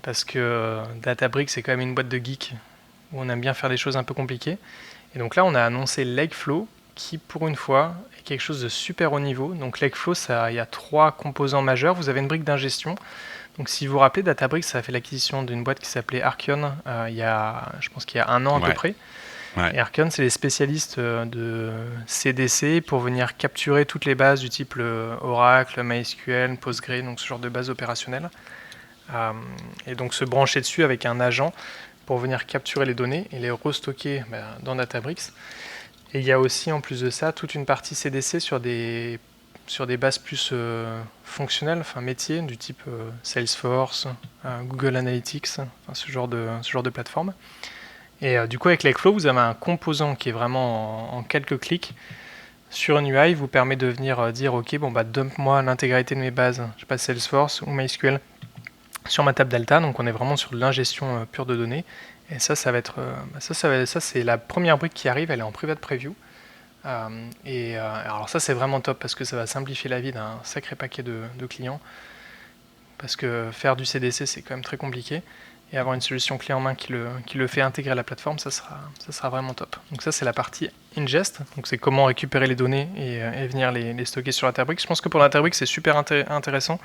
parce que Databricks, c'est quand même une boîte de geeks où on aime bien faire des choses un peu compliquées. Et donc là, on a annoncé Lakeflow qui, pour une fois, est quelque chose de super haut niveau. Donc Lakeflow, il y a 3 composants majeurs. Vous avez une brique d'ingestion. Donc si vous vous rappelez, Databricks, ça a fait l'acquisition d'une boîte qui s'appelait Archeon je pense qu'il y a 1 an à peu près. Ouais. Et Archeon, c'est les spécialistes de CDC pour venir capturer toutes les bases du type Oracle, MySQL, Postgre, donc ce genre de bases opérationnelles. Et donc se brancher dessus avec un agent pour venir capturer les données et les restocker dans Databricks. Et il y a aussi, en plus de ça, toute une partie CDC sur des bases plus fonctionnelles, enfin métiers, du type Salesforce, Google Analytics, ce genre de plateforme. Et du coup, avec Lakeflow, vous avez un composant qui est vraiment en quelques clics sur une UI, vous permet de venir dire ok, dump-moi l'intégralité de mes bases, je sais pas, Salesforce ou MySQL sur ma table Delta. Donc on est vraiment sur de l'ingestion pure de données. Et ça va être ça c'est la première brique qui arrive, elle est en private preview. Alors ça c'est vraiment top parce que ça va simplifier la vie d'un sacré paquet de clients. Parce que faire du CDC c'est quand même très compliqué. Et avoir une solution clé en main qui le fait intégrer à la plateforme, ça sera vraiment top. Donc ça, c'est la partie ingest. Donc c'est comment récupérer les données et venir les stocker sur Databricks. Je pense que pour Databricks, c'est super intéressant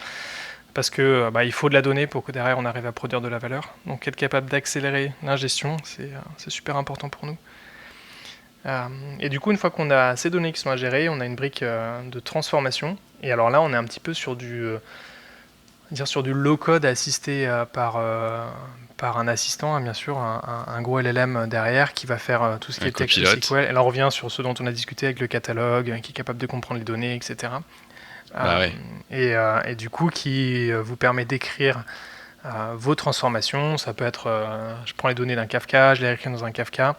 parce que il faut de la donnée pour que derrière, on arrive à produire de la valeur. Donc être capable d'accélérer l'ingestion, c'est super important pour nous. Et du coup, une fois qu'on a ces données qui sont à gérer, on a une brique de transformation. Et alors là, on est un petit peu sur du low-code assisté par un assistant, bien sûr, un gros LLM derrière qui va faire tout ce qui est texte SQL. Elle en revient sur ce dont on a discuté avec le catalogue, qui est capable de comprendre les données, etc. Et du coup, qui vous permet d'écrire vos transformations. Ça peut être, je prends les données d'un Kafka, je les réécris dans un Kafka,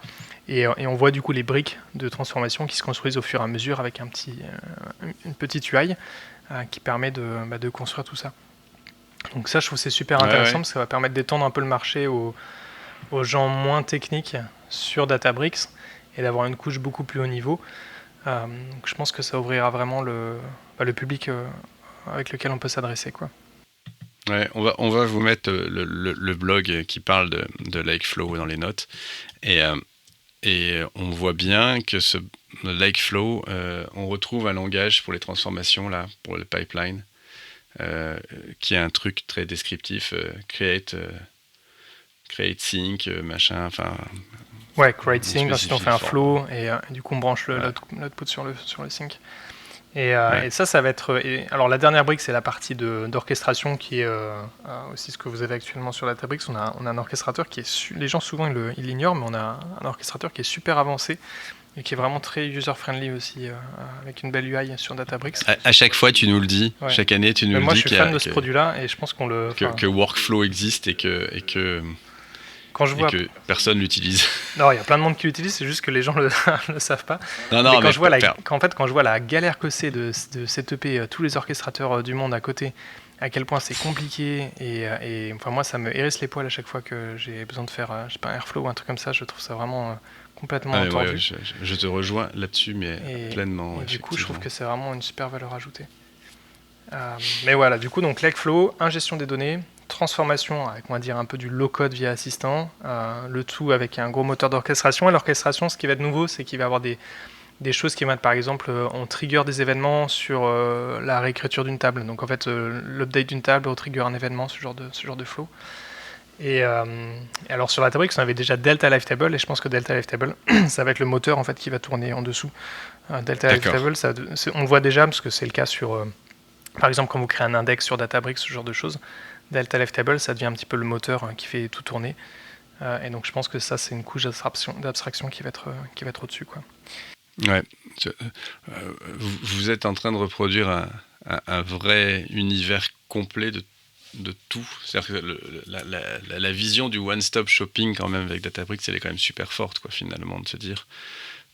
et on voit du coup les briques de transformation qui se construisent au fur et à mesure avec une petite UI qui permet de construire tout ça. Donc ça, je trouve que c'est super intéressant parce que ça va permettre d'étendre un peu le marché aux gens moins techniques sur Databricks et d'avoir une couche beaucoup plus haut niveau. Donc je pense que ça ouvrira vraiment le public avec lequel on peut s'adresser, quoi. Ouais, on va vous mettre le blog qui parle de Lakeflow dans les notes. Et on voit bien que ce Lakeflow, on retrouve un langage pour les transformations, là, pour le pipeline. Qui est un truc très descriptif, create sync, machin, enfin. Ouais, create sync, ensuite on fait un flow et du coup on branche l'output sur le sync. Et ça va être. Alors la dernière brique, c'est la partie d'orchestration qui est aussi ce que vous avez actuellement sur Databricks. On a un orchestrateur qui est. Les gens souvent ils l'ignorent, mais on a un orchestrateur qui est super avancé et qui est vraiment très user-friendly aussi, avec une belle UI sur Databricks. À chaque fois, tu nous le dis. Ouais. Chaque année, tu nous le dis. Moi, je suis fan de ce produit-là et je pense que Workflow existe et que personne l'utilise. Non, il y a plein de monde qui l'utilise, c'est juste que les gens le savent pas. Mais quand je vois la galère que c'est de setuper tous les orchestrateurs du monde à côté, à quel point c'est compliqué et enfin moi ça me hérisse les poils à chaque fois que j'ai besoin de faire je sais pas, un Airflow ou un truc comme ça. Je trouve ça vraiment complètement tordu. Ouais, je te rejoins là-dessus, mais pleinement. Et du coup, je trouve que c'est vraiment une super valeur ajoutée. Mais voilà, du coup, donc Lakeflow, ingestion des données, transformation avec, on va dire, un peu du low-code via assistant, le tout avec un gros moteur d'orchestration. Et l'orchestration, ce qui va être nouveau, c'est qu'il va y avoir des choses qui vont être, par exemple, on trigger des événements sur la réécriture d'une table. Donc en fait, l'update d'une table, on trigger un événement, ce genre de flow. Et alors sur la Databricks, on avait déjà Delta Lifetable, et je pense que Delta Lifetable, ça va être le moteur en fait qui va tourner en dessous. Delta Lifetable, on le voit déjà parce que c'est le cas sur, par exemple, quand vous créez un index sur Databricks, ce genre de choses. Delta Lifetable, ça devient un petit peu le moteur qui fait tout tourner. Et donc je pense que ça, c'est une couche d'abstraction qui va être au-dessus, quoi. Ouais. Vous êtes en train de reproduire un vrai univers complet de tout. C'est-à-dire que la vision du one-stop shopping quand même avec Databricks, elle est quand même super forte, quoi, finalement, de se dire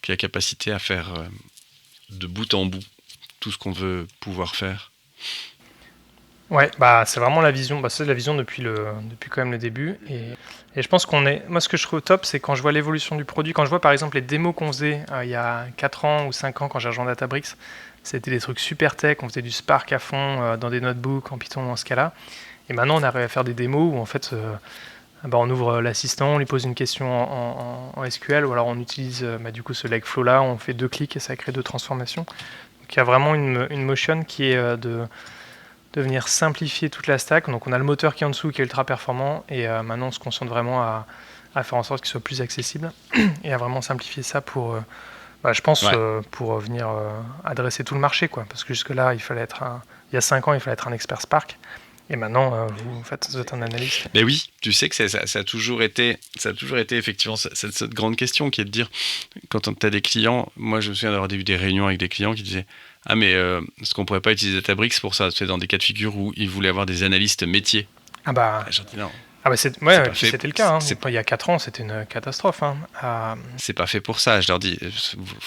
qu'il y a capacité à faire de bout en bout tout ce qu'on veut pouvoir faire. Ouais, bah c'est vraiment la vision. Bah, c'est la vision depuis quand même le début. Et je pense moi, ce que je trouve top, c'est quand je vois l'évolution du produit, quand je vois par exemple les démos qu'on faisait il y a 4 ans ou 5 ans quand j'ai rejoint Databricks, c'était des trucs super tech, on faisait du Spark à fond dans des notebooks en Python en Scala. Et maintenant, on arrive à faire des démos où en fait, bah, on ouvre l'assistant, on lui pose une question en SQL, ou alors on utilise bah, du coup ce Lakeflow là, on fait 2 clics et ça crée 2 transformations. Donc il y a vraiment une motion qui est de venir simplifier toute la stack. Donc on a le moteur qui est en dessous qui est ultra performant et maintenant on se concentre vraiment à faire en sorte qu'il soit plus accessible et à vraiment simplifier ça pour, je pense, Ouais. pour venir adresser tout le marché, quoi. Parce que jusque-là, il y a 5 ans, il fallait être un expert Spark. Et maintenant, vous êtes un analyste. Mais oui, tu sais que ça a toujours été effectivement cette grande question qui est de dire, quand tu as des clients, moi je me souviens d'avoir eu des réunions avec des clients qui disaient ah mais est-ce qu'on pourrait pas utiliser Databricks pour ça? C'est dans des cas de figure où ils voulaient avoir des analystes métiers. Ah bah, J'en dis non, ouais, c'est pas fait. c'était le cas. Hein. Il y a 4 ans, c'était une catastrophe. Hein. C'est pas fait pour ça. Je leur dis,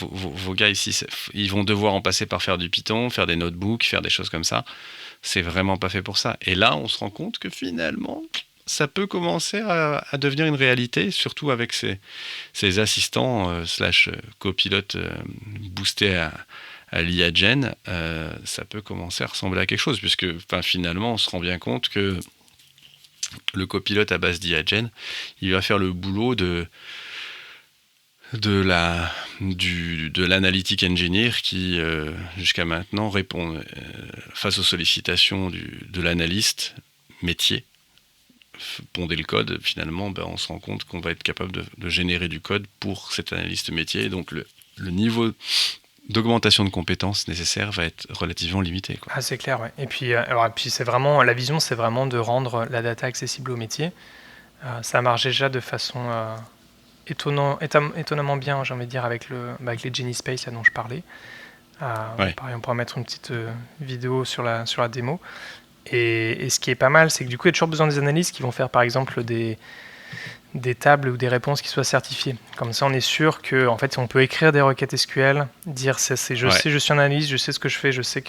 vos gars ici, ils vont devoir en passer par faire du Python, faire des notebooks, faire des choses comme ça. C'est vraiment pas fait pour ça. Et là, on se rend compte que finalement, ça peut commencer à devenir une réalité, surtout avec ces assistants slash copilotes boostés à l'IA Gen. Ça peut commencer à ressembler à quelque chose, puisque finalement, on se rend bien compte que le copilote à base d'IA Gen, il va faire le boulot de l'analytic engineer qui, jusqu'à maintenant, répond face aux sollicitations de l'analyste métier, ponder le code. Finalement, on se rend compte qu'on va être capable de générer du code pour cet analyste métier. Et donc, le niveau d'augmentation de compétences nécessaires va être relativement limité, quoi. Ah, c'est clair, ouais. Et puis, c'est vraiment, la vision, c'est vraiment de rendre la data accessible au métier. Ça marche déjà de façon étonnamment bien, j'ai envie de dire, avec les Genispace là, dont je parlais. Ouais. Pareil, on pourra mettre une petite vidéo sur la démo. Et ce qui est pas mal, c'est que du coup, il y a toujours besoin des analystes qui vont faire, par exemple, des tables ou des réponses qui soient certifiées. Comme ça, on est sûr que, en fait, on peut écrire des requêtes SQL, dire je sais, je suis un analyste, je sais ce que je fais, je suis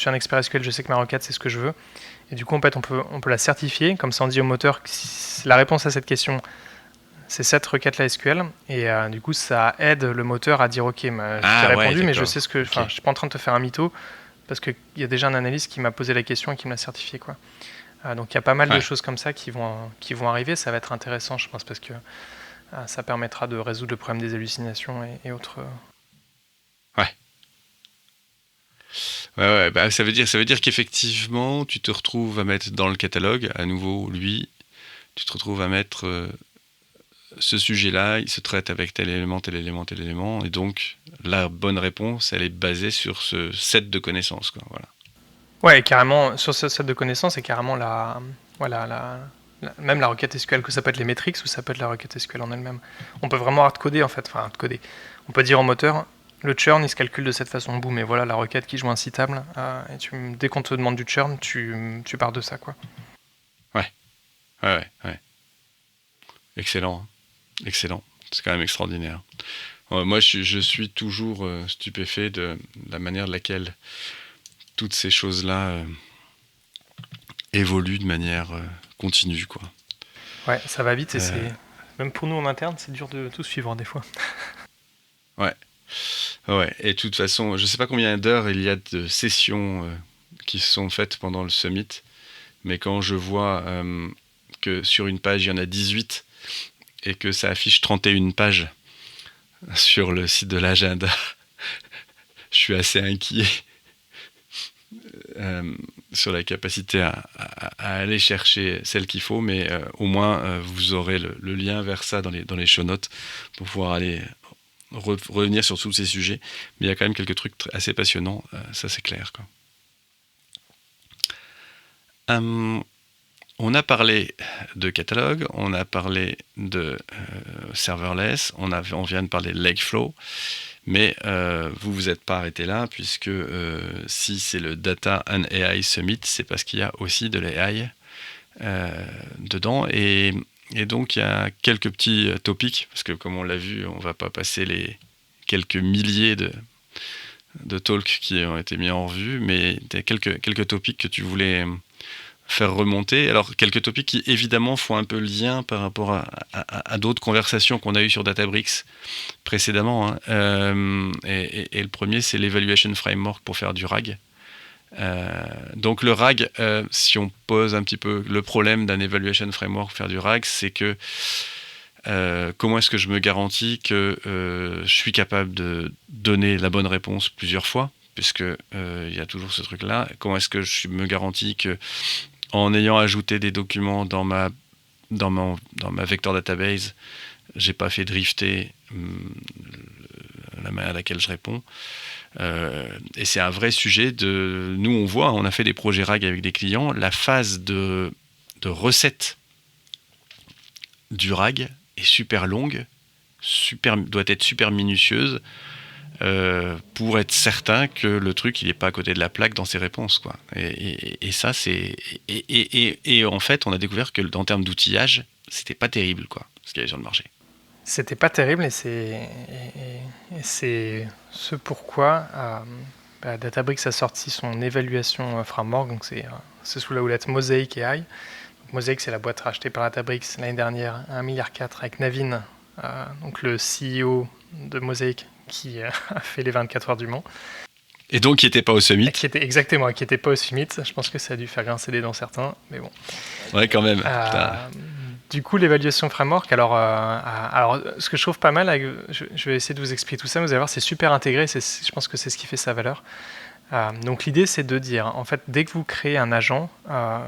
un expert SQL, je sais que ma requête, c'est ce que je veux. Et du coup, en fait, on peut la certifier. Comme ça, on dit au moteur que si la réponse à cette question, c'est cette requête-là SQL. Et du coup, ça aide le moteur à dire, OK, j'ai répondu, mais je sais ce que... Enfin, je suis pas en train de te faire un mytho, parce qu'il y a déjà un analyste qui m'a posé la question et qui me l'a certifié, quoi. Donc il y a pas mal de choses comme ça qui vont arriver. Ça va être intéressant, je pense, parce que ça permettra de résoudre le problème des hallucinations et autres. Ouais, ça veut dire qu'effectivement, tu te retrouves à mettre dans le catalogue, à nouveau, lui, tu te retrouves à mettre ce sujet-là, il se traite avec tel élément, tel élément, tel élément, et donc la bonne réponse, elle est basée sur ce set de connaissances, quoi. Voilà. Ouais, et carrément, sur ce set de connaissances, et carrément même la requête SQL, que ça peut être les metrics ou ça peut être la requête SQL en elle-même. On peut vraiment hardcoder, en fait. Enfin, hardcoder. On peut dire au moteur, le churn, il se calcule de cette façon. Boum, et voilà la requête qui joue incitable. Et dès qu'on te demande du churn, tu pars de ça, quoi. Ouais. Excellent. C'est quand même extraordinaire. Moi, je suis toujours stupéfait de la manière de laquelle toutes ces choses-là évoluent de manière continue, quoi. Ouais, ça va vite et même pour nous en interne, c'est dur de tout suivre des fois. Ouais. Et de toute façon, je sais pas combien d'heures il y a de sessions qui se sont faites pendant le summit, mais quand je vois que sur une page, il y en a 18 et que ça affiche 31 pages sur le site de l'agenda, je suis assez inquiet sur la capacité à aller chercher celle qu'il faut, mais au moins vous aurez le lien vers ça dans les show notes pour pouvoir aller revenir sur tous ces sujets. Mais il y a quand même quelques trucs assez passionnants, ça c'est clair, quoi. On a parlé de catalogue, on a parlé de serverless, on vient de parler de Lakeflow, mais vous vous êtes pas arrêté là, puisque si c'est le Data and AI Summit, c'est parce qu'il y a aussi de l'AI dedans, et donc il y a quelques petits topics, parce que comme on l'a vu, on va pas passer les quelques milliers de talks qui ont été mis en revue, mais il y a quelques topics que tu voulais faire remonter. Alors, quelques topics qui, évidemment, font un peu le lien par rapport à d'autres conversations qu'on a eues sur Databricks précédemment. Et le premier, c'est l'Evaluation Framework pour faire du RAG. Donc, le RAG, si on pose un petit peu le problème d'un Evaluation Framework pour faire du RAG, c'est que comment est-ce que je me garantis que je suis capable de donner la bonne réponse plusieurs fois, puisque il y a toujours ce truc-là. Comment est-ce que je me garantis que en ayant ajouté des documents dans ma vector database, j'ai pas fait drifter la manière à laquelle je réponds. Et c'est un vrai sujet nous on voit, on a fait des projets RAG avec des clients, la phase de recette du RAG est super longue, doit être super minutieuse, pour être certain que le truc il est pas à côté de la plaque dans ses réponses, quoi. Et ça c'est et en fait on a découvert que en termes d'outillage c'était pas terrible, quoi, ce qu'il y avait sur le marché. C'était pas terrible et c'est ce pourquoi Databricks a sorti son évaluation framework, donc c'est sous la houlette Mosaic AI. Donc Mosaic, c'est la boîte rachetée par Databricks l'année dernière à 1,4 milliard avec Navin, donc le CEO de Mosaic qui a fait les 24 heures du Mans. Et donc qui n'était pas au Summit. Qui était pas au Summit. Je pense que ça a dû faire grincer des dents certains, mais bon. Ouais, quand même. Du coup, l'évaluation framework, alors, ce que je trouve pas mal, je vais essayer de vous expliquer tout ça, vous allez voir, c'est super intégré, je pense que c'est ce qui fait sa valeur. Donc l'idée, c'est de dire, en fait, dès que vous créez un agent,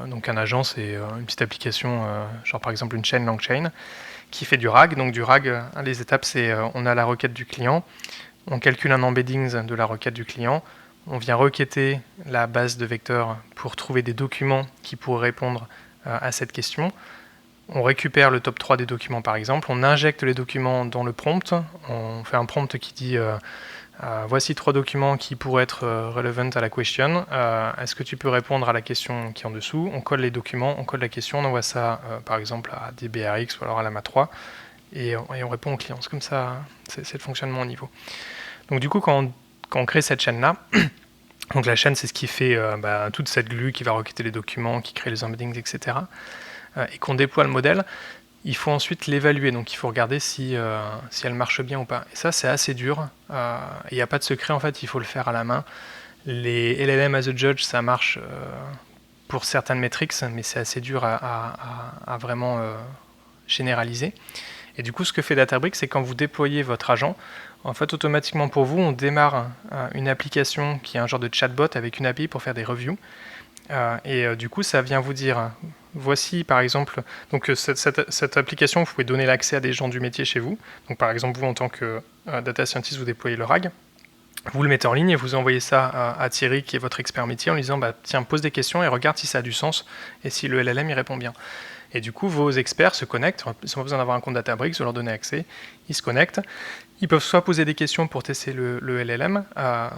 donc un agent, c'est une petite application, genre par exemple une chain LangChain, qui fait du RAG. Donc du RAG, les étapes, c'est on a la requête du client, on calcule un embedding de la requête du client, on vient requêter la base de vecteurs pour trouver des documents qui pourraient répondre à cette question. On récupère le top 3 des documents par exemple, on injecte les documents dans le prompt, on fait un prompt qui dit voici 3 documents qui pourraient être relevant à la question, est-ce que tu peux répondre à la question qui est en dessous? On colle les documents, on colle la question, on envoie ça par exemple à DBRX ou alors à Lama3 et on répond au client. C'est comme ça, c'est le fonctionnement au niveau. Donc du coup quand on crée cette chaîne-là, donc la chaîne c'est ce qui fait toute cette glue qui va requêter les documents, qui crée les embeddings, etc. Et qu'on déploie le modèle, il faut ensuite l'évaluer. Donc il faut regarder si elle marche bien ou pas. Et ça, c'est assez dur. Il n'y a pas de secret, en fait, il faut le faire à la main. Les LLM as a judge, ça marche pour certaines métriques, mais c'est assez dur à vraiment généraliser. Et du coup, ce que fait Databricks, c'est quand vous déployez votre agent, en fait, automatiquement pour vous, on démarre une application qui est un genre de chatbot avec une API pour faire des reviews. Du coup, ça vient vous dire, voici par exemple, donc cette application, vous pouvez donner l'accès à des gens du métier chez vous. Donc par exemple, vous en tant que data scientist, vous déployez le RAG, vous le mettez en ligne et vous envoyez ça à Thierry, qui est votre expert métier, en lui disant, tiens, pose des questions et regarde si ça a du sens et si le LLM y répond bien. Et du coup, vos experts se connectent, ils n'ont pas besoin d'avoir un compte Databricks, vous leur donnez accès, ils se connectent. Ils peuvent soit poser des questions pour tester le LLM,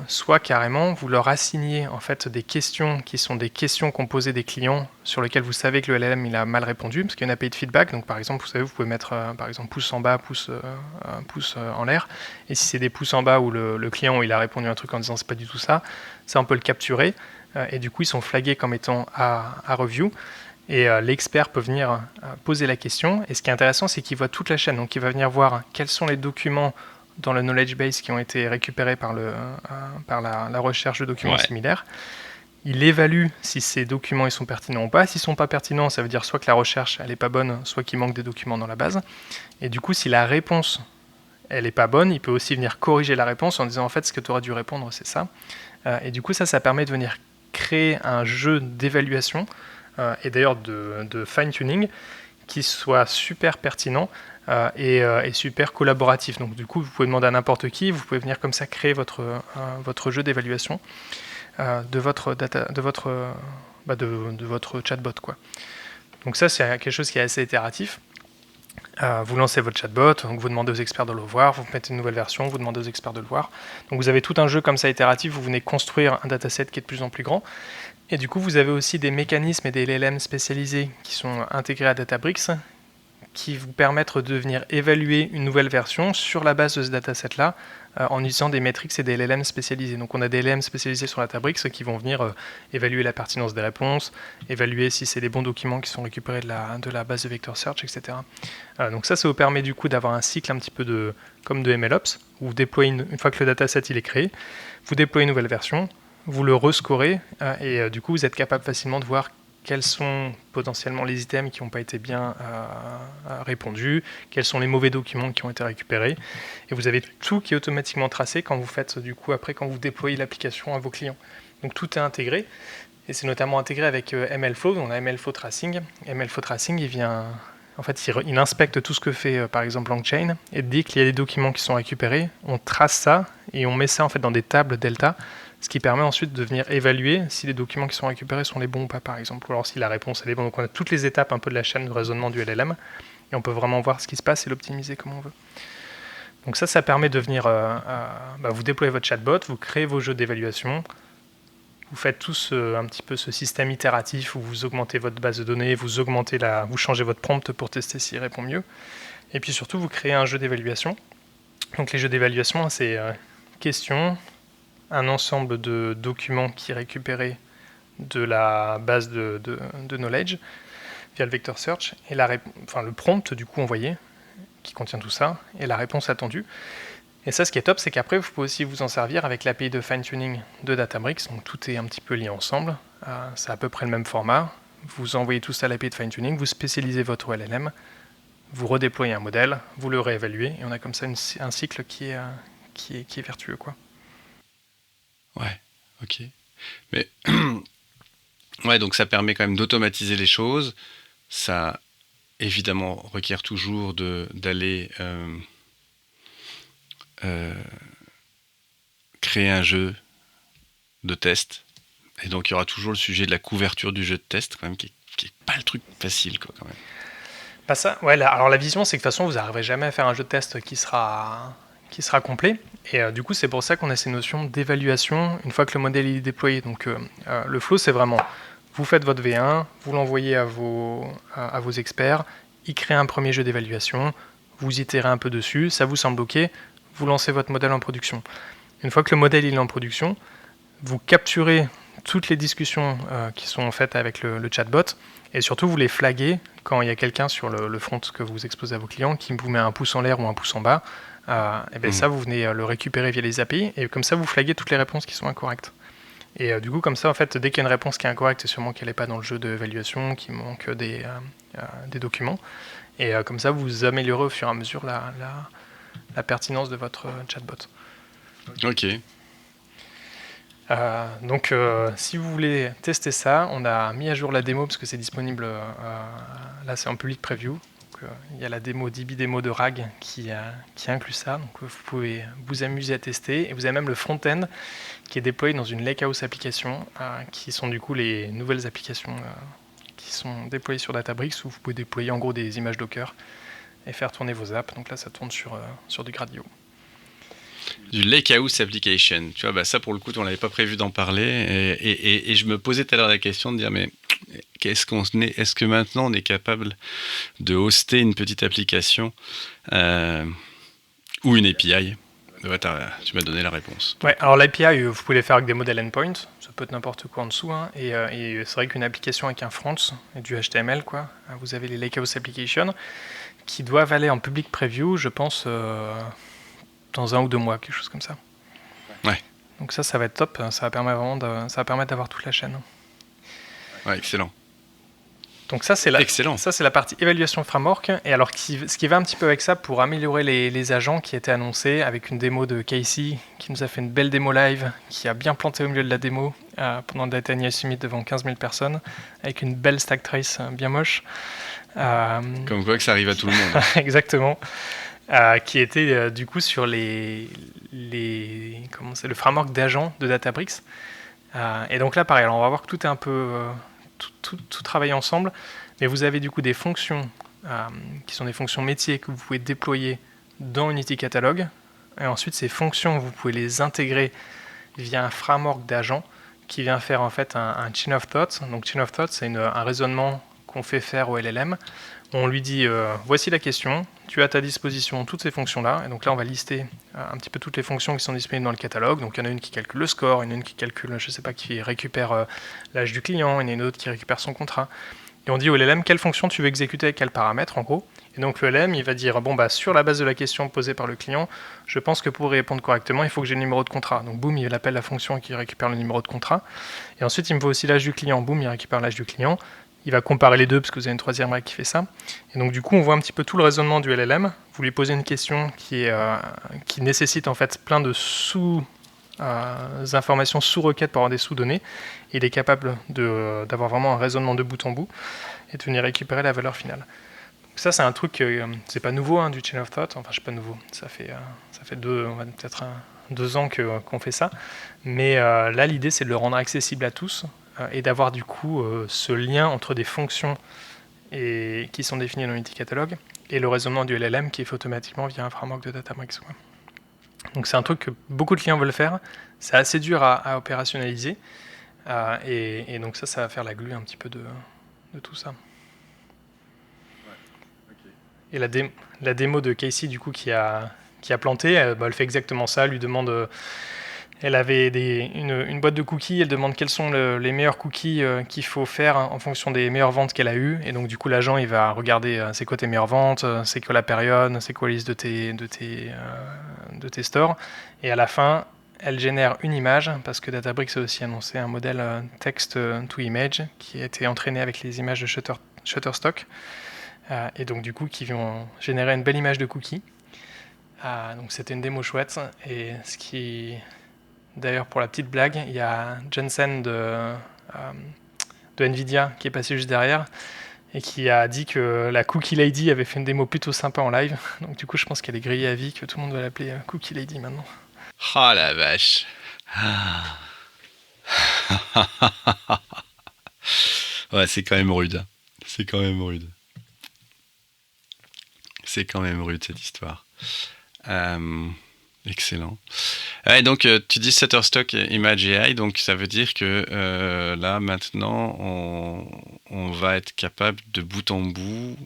soit carrément vous leur assignez en fait des questions qui sont des questions qu'ont posées des clients sur lesquelles vous savez que le LLM il a mal répondu, parce qu'il y a une API de feedback. Donc par exemple, vous savez, vous pouvez mettre par exemple pouce en bas, pouce en l'air, et si c'est des pouces en bas où le client il a répondu un truc en disant c'est pas du tout ça, on peut le capturer, et du coup ils sont flagués comme étant à review. Et l'expert peut venir poser la question. Et ce qui est intéressant, c'est qu'il voit toute la chaîne. Donc il va venir voir quels sont les documents dans le knowledge base qui ont été récupérés par la recherche de documents similaires. Il évalue si ces documents ils sont pertinents ou pas. S'ils ne sont pas pertinents, ça veut dire soit que la recherche elle n'est pas bonne, soit qu'il manque des documents dans la base. Et du coup, si la réponse elle n'est pas bonne, il peut aussi venir corriger la réponse en disant en fait ce que tu aurais dû répondre c'est ça. Et du coup, ça permet de venir créer un jeu d'évaluation et d'ailleurs de fine-tuning qui soit super pertinent et super collaboratif. Donc du coup, vous pouvez demander à n'importe qui, vous pouvez venir comme ça créer votre jeu d'évaluation de votre chatbot, quoi. Donc ça, c'est quelque chose qui est assez itératif. Vous lancez votre chatbot, donc vous demandez aux experts de le voir, vous mettez une nouvelle version, vous demandez aux experts de le voir. Donc vous avez tout un jeu comme ça itératif, vous venez construire un dataset qui est de plus en plus grand. Et du coup, vous avez aussi des mécanismes et des LLM spécialisés qui sont intégrés à Databricks qui vous permettent de venir évaluer une nouvelle version sur la base de ce dataset-là en utilisant des métriques et des LLM spécialisés. Donc on a des LLM spécialisés sur Databricks qui vont venir évaluer la pertinence des réponses, évaluer si c'est les bons documents qui sont récupérés de la base de vector search, etc. Donc ça vous permet du coup d'avoir un cycle un petit peu comme de MLOps, où vous déployez une fois que le dataset il est créé, vous déployez une nouvelle version, vous le rescorez et du coup vous êtes capable facilement de voir quels sont potentiellement les items qui n'ont pas été bien répondus, quels sont les mauvais documents qui ont été récupérés. Et vous avez tout qui est automatiquement tracé quand vous faites, du coup, après, quand vous déployez l'application à vos clients. Donc tout est intégré, et c'est notamment intégré avec MLflow, on a MLflow Tracing. MLflow Tracing, il inspecte tout ce que fait, par exemple, LangChain, et dès qu'il y a des documents qui sont récupérés, on trace ça, et on met ça en fait dans des tables delta, ce qui permet ensuite de venir évaluer si les documents qui sont récupérés sont les bons ou pas, par exemple, ou alors si la réponse elle est bonne. Donc on a toutes les étapes un peu de la chaîne de raisonnement du LLM, et on peut vraiment voir ce qui se passe et l'optimiser comme on veut. Donc ça permet de venir, vous déployez votre chatbot, vous créez vos jeux d'évaluation, vous faites tous un petit peu ce système itératif où vous augmentez votre base de données, vous changez votre prompt pour tester s'il répond mieux, et puis surtout vous créez un jeu d'évaluation. Donc les jeux d'évaluation, c'est questions, un ensemble de documents qui est récupéré de la base de knowledge via le vector search et le prompt du coup envoyé qui contient tout ça et la réponse attendue. Et ça, ce qui est top, c'est qu'après vous pouvez aussi vous en servir avec l'API de fine-tuning de Databricks, donc tout est un petit peu lié ensemble, c'est à peu près le même format, vous envoyez tout ça à l'API de fine-tuning, vous spécialisez votre LLM, vous redéployez un modèle, vous le réévaluez et on a comme ça un cycle qui est vertueux, quoi. Ouais, ok. Mais ouais, donc ça permet quand même d'automatiser les choses. Ça, évidemment, requiert toujours d'aller créer un jeu de test. Et donc, il y aura toujours le sujet de la couverture du jeu de test, quand même, qui est pas le truc facile, quoi, quand même. Pas ça. Ouais, alors la vision, c'est que de toute façon, vous n'arriverez jamais à faire un jeu de test qui sera complet. Et du coup, c'est pour ça qu'on a ces notions d'évaluation une fois que le modèle est déployé. Donc, le flow, c'est vraiment, vous faites votre V1, vous l'envoyez à vos experts, ils créent un premier jeu d'évaluation, vous itérez un peu dessus, ça vous semble OK, vous lancez votre modèle en production. Une fois que le modèle il est en production, vous capturez toutes les discussions qui sont faites avec le chatbot et surtout vous les flaguez quand il y a quelqu'un sur le front que vous exposez à vos clients qui vous met un pouce en l'air ou un pouce en bas. Ça, vous venez le récupérer via les API et comme ça, vous flaguez toutes les réponses qui sont incorrectes. Et du coup, comme ça, en fait, dès qu'il y a une réponse qui est incorrecte, c'est sûrement qu'elle n'est pas dans le jeu d'évaluation, qu'il manque des documents. Et comme ça, vous améliorez au fur et à mesure la pertinence de votre chatbot. Ok. Donc, si vous voulez tester ça, on a mis à jour la démo parce que c'est disponible. Là, c'est en public preview. Il y a la démo DB démo de RAG qui inclut ça, donc vous pouvez vous amuser à tester. Et vous avez même le front-end qui est déployé dans une Lakehouse application, qui sont du coup les nouvelles applications qui sont déployées sur Databricks, où vous pouvez déployer en gros des images Docker et faire tourner vos apps. Donc là, ça tourne sur du Gradio. Du Lakehouse Application, tu vois, bah ça pour le coup, on n'avait pas prévu d'en parler, et je me posais tout à l'heure la question de dire, mais est-ce que maintenant on est capable de hoster une petite application ou une API? Ouais, tu m'as donné la réponse. Ouais, alors l'API, vous pouvez les faire avec des modèles endpoint, ça peut être n'importe quoi en dessous, hein, et c'est vrai qu'une application avec un front et du HTML, quoi, vous avez les Lakehouse Applications qui doivent aller en public preview, je pense, dans 1 ou 2 mois, quelque chose comme ça. Ouais. Donc ça va être top, ça va permettre d'avoir toute la chaîne. Ouais, excellent. Donc ça c'est la partie évaluation framework. Et alors ce qui va un petit peu avec ça pour améliorer les agents qui étaient annoncés avec une démo de Casey qui nous a fait une belle démo live, qui a bien planté au milieu de la démo pendant le Data Engineering Summit devant 15 000 personnes avec une belle stack trace bien moche. Comme quoi que ça arrive à tout le monde. Exactement. Qui était du coup sur le framework d'agents de Databricks. Et donc là pareil, alors on va voir que tout est un peu tout travaille ensemble, mais vous avez du coup des fonctions qui sont des fonctions métiers que vous pouvez déployer dans Unity Catalog, et ensuite ces fonctions vous pouvez les intégrer via un framework d'agents qui vient faire en fait un chain of thought. Donc chain of thought, c'est un raisonnement qu'on fait faire au LLM. On lui dit voici la question, tu as à ta disposition toutes ces fonctions-là. Et donc là, on va lister un petit peu toutes les fonctions qui sont disponibles dans le catalogue. Donc il y en a une qui calcule le score, il y en a une qui calcule, je sais pas, qui récupère l'âge du client, il y en a une autre qui récupère son contrat. Et on dit au LLM quelle fonction tu veux exécuter avec quel paramètre en gros. Et donc le LLM il va dire sur la base de la question posée par le client, je pense que pour y répondre correctement, il faut que j'ai le numéro de contrat. Donc boum, il appelle la fonction qui récupère le numéro de contrat. Et ensuite il me faut aussi l'âge du client. Boum, il récupère l'âge du client. Il va comparer les deux parce que vous avez une troisième règle qui fait ça. Et donc du coup on voit un petit peu tout le raisonnement du LLM. Vous lui posez une question qui nécessite en fait plein de informations sous requête pour avoir des sous-données. Et il est capable d'avoir vraiment un raisonnement de bout en bout et de venir récupérer la valeur finale. Donc ça, c'est un truc, c'est pas nouveau du Chain of Thought, enfin, je sais pas nouveau, ça fait peut-être 2 ans qu'on fait ça, mais là, l'idée, c'est de le rendre accessible à tous et d'avoir du coup ce lien entre des fonctions qui sont définies dans l'Unity Catalog et le raisonnement du LLM qui est fait automatiquement via un framework de Databricks. Donc c'est un truc que beaucoup de clients veulent faire, c'est assez dur à opérationnaliser, et donc ça va faire la glue un petit peu de tout ça. Et la démo de Casey du coup qui a planté, elle fait exactement ça, elle lui demande, elle avait une boîte de cookies, elle demande quels sont les meilleurs cookies qu'il faut faire en fonction des meilleures ventes qu'elle a eues, et donc du coup l'agent il va regarder c'est quoi tes meilleures ventes, c'est quoi la période, c'est quoi la liste de tes stores, et à la fin elle génère une image, parce que Databricks a aussi annoncé un modèle text to image qui a été entraîné avec les images de Shutterstock, et donc du coup qui vont générer une belle image de cookie. Donc c'était une démo chouette, et ce qui, d'ailleurs pour la petite blague, il y a Jensen de Nvidia qui est passé juste derrière et qui a dit que la Cookie Lady avait fait une démo plutôt sympa en live. Donc du coup je pense qu'elle est grillée à vie, que tout le monde va l'appeler Cookie Lady maintenant. Oh la vache. Ouais, c'est quand même rude. C'est quand même rude cette histoire. Excellent. Ouais, donc tu dis Shutterstock Image AI, donc ça veut dire que là maintenant on va être capable de bout en bout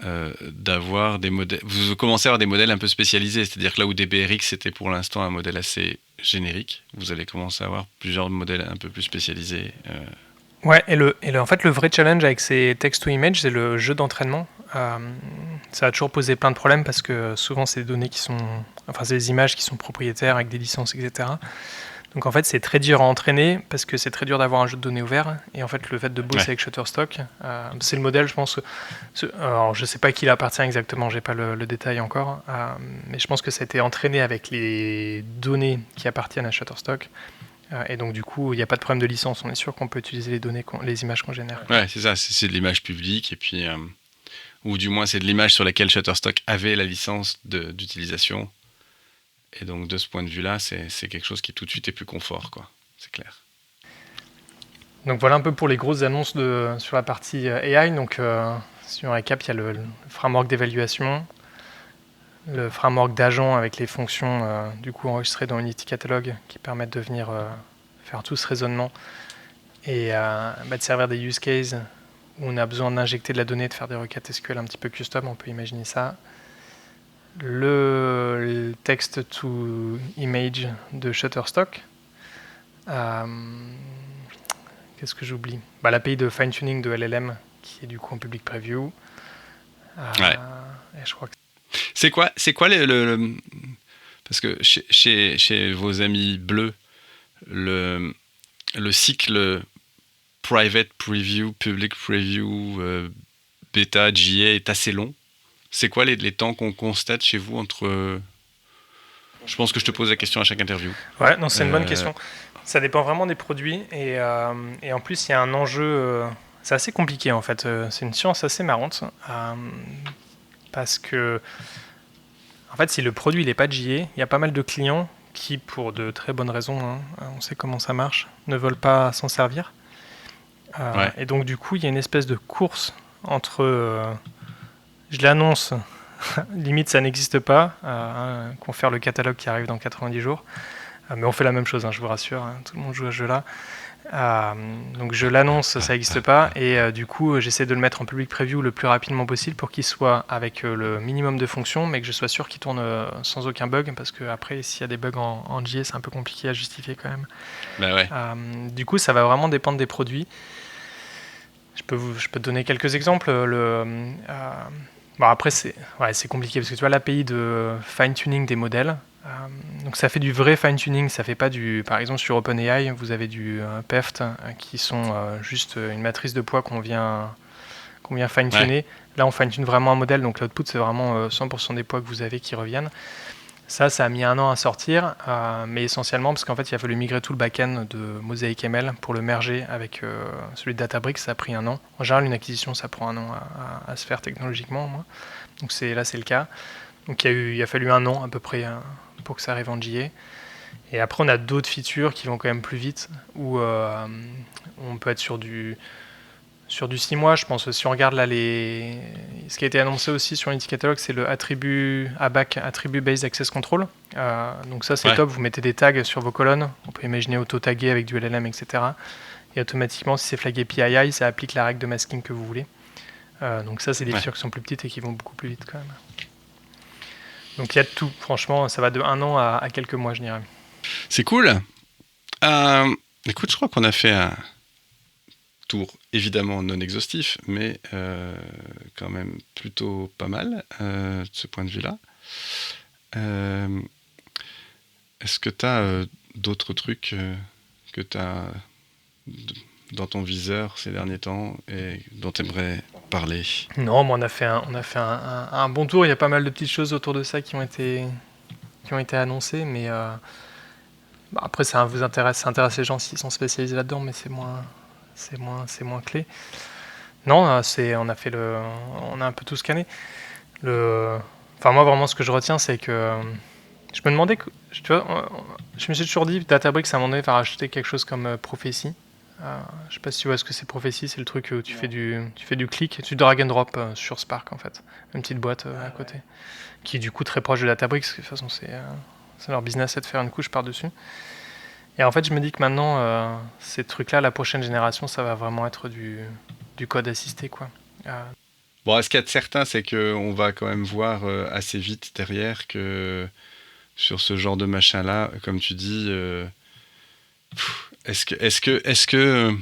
d'avoir des modèles. Vous commencez à avoir des modèles un peu spécialisés, c'est-à-dire que là où DBRX c'était pour l'instant un modèle assez générique, vous allez commencer à avoir plusieurs modèles un peu plus spécialisés. Ouais, en fait le vrai challenge avec ces text-to-image, c'est le jeu d'entraînement. Ça a toujours posé plein de problèmes parce que souvent c'est des données c'est des images qui sont propriétaires avec des licences, etc. Donc en fait c'est très dur à entraîner parce que c'est très dur d'avoir un jeu de données ouvert, et en fait le fait de bosser avec Shutterstock, c'est le modèle, je pense. Alors je sais pas qui il appartient exactement, j'ai pas le détail encore, mais je pense que ça a été entraîné avec les données qui appartiennent à Shutterstock. Et donc du coup il n'y a pas de problème de licence, on est sûr qu'on peut utiliser les images qu'on génère. Ouais, c'est ça, c'est de l'image publique, et puis ou du moins c'est de l'image sur laquelle Shutterstock avait la licence d'utilisation. Et donc de ce point de vue-là, c'est quelque chose qui tout de suite est plus confort, quoi. C'est clair. Donc voilà un peu pour les grosses annonces sur la partie AI. Donc si on récap, il y a le framework d'évaluation, le framework d'agent avec les fonctions du coup enregistrées dans Unity Catalog qui permettent de venir faire tout ce raisonnement et de servir des use cases où on a besoin d'injecter de la donnée, de faire des requêtes SQL un petit peu custom, on peut imaginer ça. Le text to image de Shutterstock. Qu'est-ce que j'oublie ? L'API de fine-tuning de LLM qui est du coup en public preview. Ouais. Et je crois que... C'est quoi le... Parce que chez vos amis bleus, le cycle private preview, public preview, beta, GA est assez long. C'est quoi les temps qu'on constate chez vous entre... Je pense que je te pose la question à chaque interview. Ouais, non, c'est une bonne question. Ça dépend vraiment des produits, et en plus il y a un enjeu... c'est assez compliqué en fait, c'est une science assez marrante, parce que en fait si le produit n'est pas GA, il y a pas mal de clients qui, pour de très bonnes raisons, on sait comment ça marche, ne veulent pas s'en servir. Et donc du coup il y a une espèce de course entre... je l'annonce, limite ça n'existe pas, confère le catalogue qui arrive dans 90 jours, mais on fait la même chose, je vous rassure, tout le monde joue à ce jeu-là. Donc je l'annonce, ça n'existe pas, et du coup j'essaie de le mettre en public preview le plus rapidement possible pour qu'il soit avec le minimum de fonctions, mais que je sois sûr qu'il tourne sans aucun bug, parce que après s'il y a des bugs en JS, c'est un peu compliqué à justifier quand même. Bah ouais. Du coup ça va vraiment dépendre des produits. Je peux te donner quelques exemples. Bon, après c'est compliqué, parce que tu vois l'API de fine-tuning des modèles. Donc ça fait du vrai fine-tuning, ça fait pas du... Par exemple sur OpenAI, vous avez du PEFT qui sont juste une matrice de poids qu'on vient fine-tuner. Ouais. Là on fine-tune vraiment un modèle, donc l'output c'est vraiment 100% des poids que vous avez qui reviennent. Ça a mis 1 an à sortir, mais essentiellement parce qu'en fait il a fallu migrer tout le back-end de Mosaic ML pour le merger avec celui de Databricks, ça a pris 1 an. En général une acquisition ça prend 1 an à se faire technologiquement, moi. Donc là c'est le cas. Donc il a fallu 1 an à peu près pour que ça arrive en JA. Et après, on a d'autres features qui vont quand même plus vite, où on peut être sur du 6 mois, je pense. Si on regarde là ce qui a été annoncé aussi sur Unity Catalog, c'est le attribut ABAC, Attribute Based Access Control. Donc ça, c'est top. Vous mettez des tags sur vos colonnes. On peut imaginer auto-taguer avec du LLM, etc. Et automatiquement, si c'est flagué PII, ça applique la règle de masking que vous voulez. Donc ça, c'est des features qui sont plus petites et qui vont beaucoup plus vite quand même. Donc il y a de tout, franchement, ça va de 1 an à quelques mois, je dirais. C'est cool. Écoute, je crois qu'on a fait un tour évidemment non exhaustif, mais quand même plutôt pas mal de ce point de vue-là. Est-ce que tu as d'autres trucs que tu as dans ton viseur ces derniers temps et dont tu aimerais parler? Non, mais on a fait un bon tour. Il y a pas mal de petites choses autour de ça qui ont été annoncées, mais après ça intéresse les gens s'ils sont spécialisés là-dedans, mais c'est moins clé. Non, on a un peu tout scanné. Enfin moi vraiment ce que je retiens, c'est que je me demandais, tu vois, je me suis toujours dit Databricks à un moment donné va rajouter quelque chose comme Prophecy. Je sais pas si tu vois ce que c'est Prophecy, c'est le truc où tu fais du clic, tu drag and drop sur Spark en fait, une petite boîte à côté, qui est du coup très proche de Databricks, de toute façon c'est leur business, c'est de faire une couche par-dessus. Et en fait je me dis que maintenant, ces trucs-là, la prochaine génération, ça va vraiment être du code assisté, quoi. Bon, ce qu'il y a de certain, c'est qu'on va quand même voir assez vite derrière que sur ce genre de machin-là, comme tu dis... Est-ce que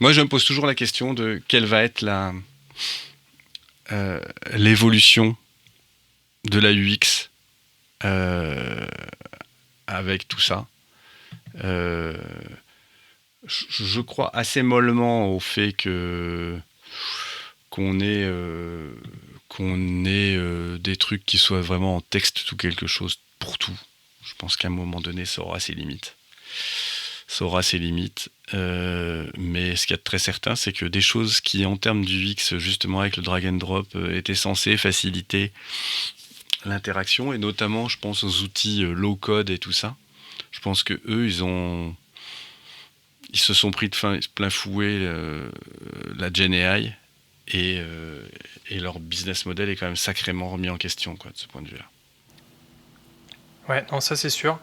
moi je me pose toujours la question de quelle va être l'évolution de la UX avec tout ça. Je crois assez mollement au fait qu'on ait des trucs qui soient vraiment en texte ou quelque chose pour tout. Je pense qu'à un moment donné ça aura ses limites. Mais ce qu'il y a de très certain, c'est que des choses qui, en termes du UX, justement avec le drag and drop, étaient censées faciliter l'interaction, et notamment, je pense aux outils low code et tout ça. Je pense que eux, ils se sont pris de plein fouet la Gen AI, et leur business model est quand même sacrément remis en question, quoi, de ce point de vue-là. Ouais, non, ça c'est sûr.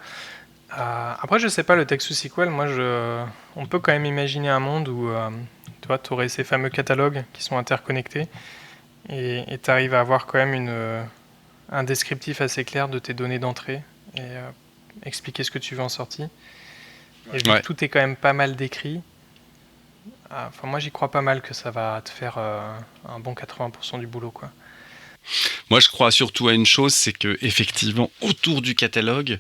Après, je sais pas, le Texas SQL, on peut quand même imaginer un monde où tu aurais ces fameux catalogues qui sont interconnectés et tu arrives à avoir quand même un descriptif assez clair de tes données d'entrée et expliquer ce que tu veux en sortie. Et vu que tout est quand même pas mal décrit, moi j'y crois pas mal que ça va te faire un bon 80% du boulot, quoi. Moi, je crois surtout à une chose, c'est que effectivement, autour du catalogue,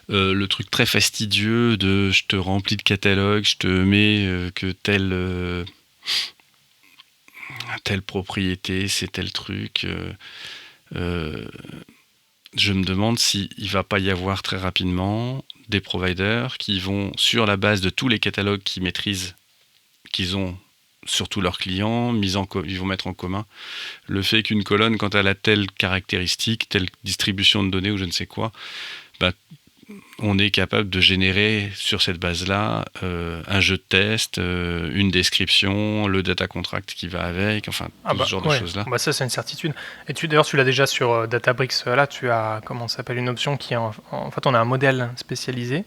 le truc très fastidieux de je te remplis de catalogue, je te mets que telle propriété, c'est tel truc. Je me demande s'il va pas y avoir très rapidement des providers qui vont, sur la base de tous les catalogues qu'ils maîtrisent, qu'ils ont sur tous leurs clients, ils vont mettre en commun le fait qu'une colonne, quand elle a telle caractéristique, telle distribution de données ou je ne sais quoi, on est capable de générer sur cette base-là un jeu de test, une description, le data contract qui va avec, enfin ce genre de choses-là. Ça c'est une certitude. Et d'ailleurs tu l'as déjà sur Databricks, là tu as une option qui est en fait on a un modèle spécialisé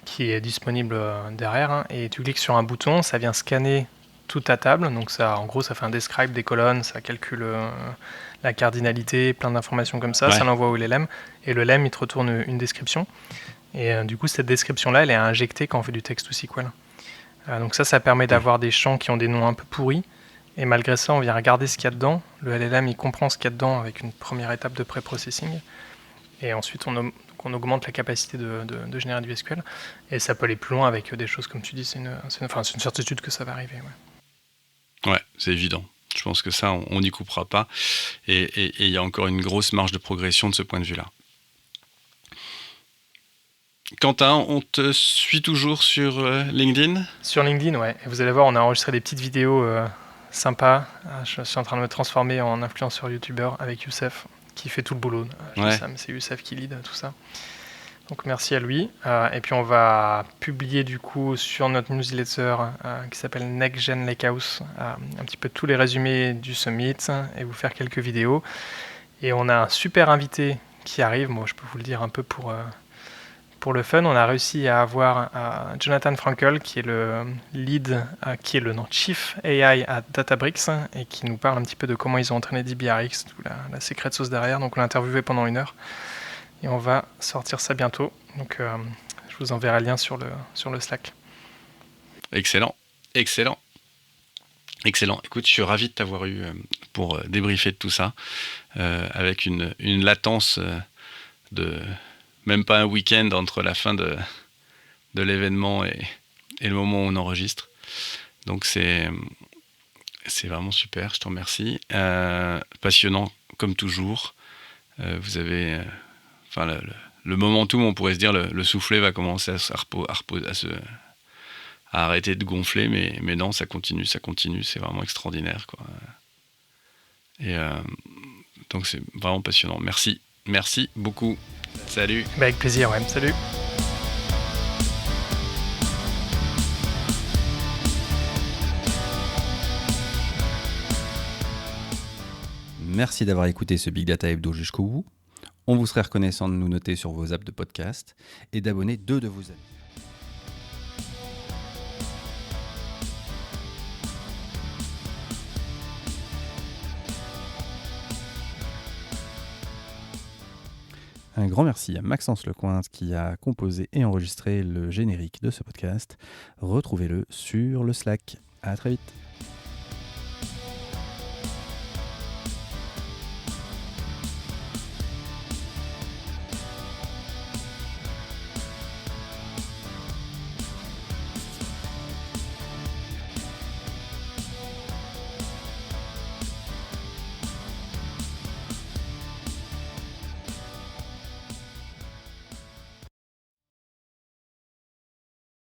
qui est disponible derrière, hein, et tu cliques sur un bouton, ça vient scanner toute ta table, donc ça, en gros, ça fait un describe des colonnes, ça calcule la cardinalité, plein d'informations comme ça, Ouais. ça l'envoie au LLM, et le LLM, il te retourne une description, et du coup, cette description-là, elle est injectée quand on fait du text to SQL. Donc ça permet d'avoir des champs qui ont des noms un peu pourris, et malgré ça, on vient regarder ce qu'il y a dedans, le LLM, il comprend ce qu'il y a dedans avec une première étape de pré-processing, et ensuite, on augmente la capacité de générer du SQL. Et ça peut aller plus loin avec des choses comme tu dis, c'est une certitude que ça va arriver. Ouais, c'est évident. Je pense que ça, on n'y coupera pas. Et il y a encore une grosse marge de progression de ce point de vue-là. Quentin, on te suit toujours sur LinkedIn ? Sur LinkedIn, ouais. Et vous allez voir, on a enregistré des petites vidéos sympas. Je suis en train de me transformer en influenceur youtubeur avec Youssef, qui fait tout le boulot. C'est Youssef qui lead tout ça. Donc merci à lui. Et puis on va publier du coup sur notre newsletter qui s'appelle Next Gen Lakehouse un petit peu tous les résumés du summit et vous faire quelques vidéos. Et on a un super invité qui arrive. Moi, je peux vous le dire un peu pour le fun. On a réussi à avoir Jonathan Frankel qui est le lead, qui est le Chief AI à Databricks et qui nous parle un petit peu de comment ils ont entraîné DBRX, toute la secret sauce derrière. Donc on l'a interviewé pendant 1 heure. Et on va sortir ça bientôt. Donc, je vous enverrai le lien sur le Slack. Excellent. Écoute, je suis ravi de t'avoir eu pour débriefer de tout ça, avec une latence de même pas un week-end entre la fin de l'événement et le moment où on enregistre. Donc, c'est vraiment super, je te remercie. Passionnant, comme toujours. Vous avez... le momentum, on pourrait se dire, le soufflet va commencer à arrêter de gonfler, mais non, ça continue, c'est vraiment extraordinaire, quoi. Et donc c'est vraiment passionnant. Merci beaucoup. Salut. Avec plaisir, ouais. Salut. Merci d'avoir écouté ce Big Data Hebdo jusqu'au bout. On vous serait reconnaissant de nous noter sur vos apps de podcast et d'abonner 2 de vos amis. Un grand merci à Maxence Lecointe qui a composé et enregistré le générique de ce podcast. Retrouvez-le sur le Slack. À très vite.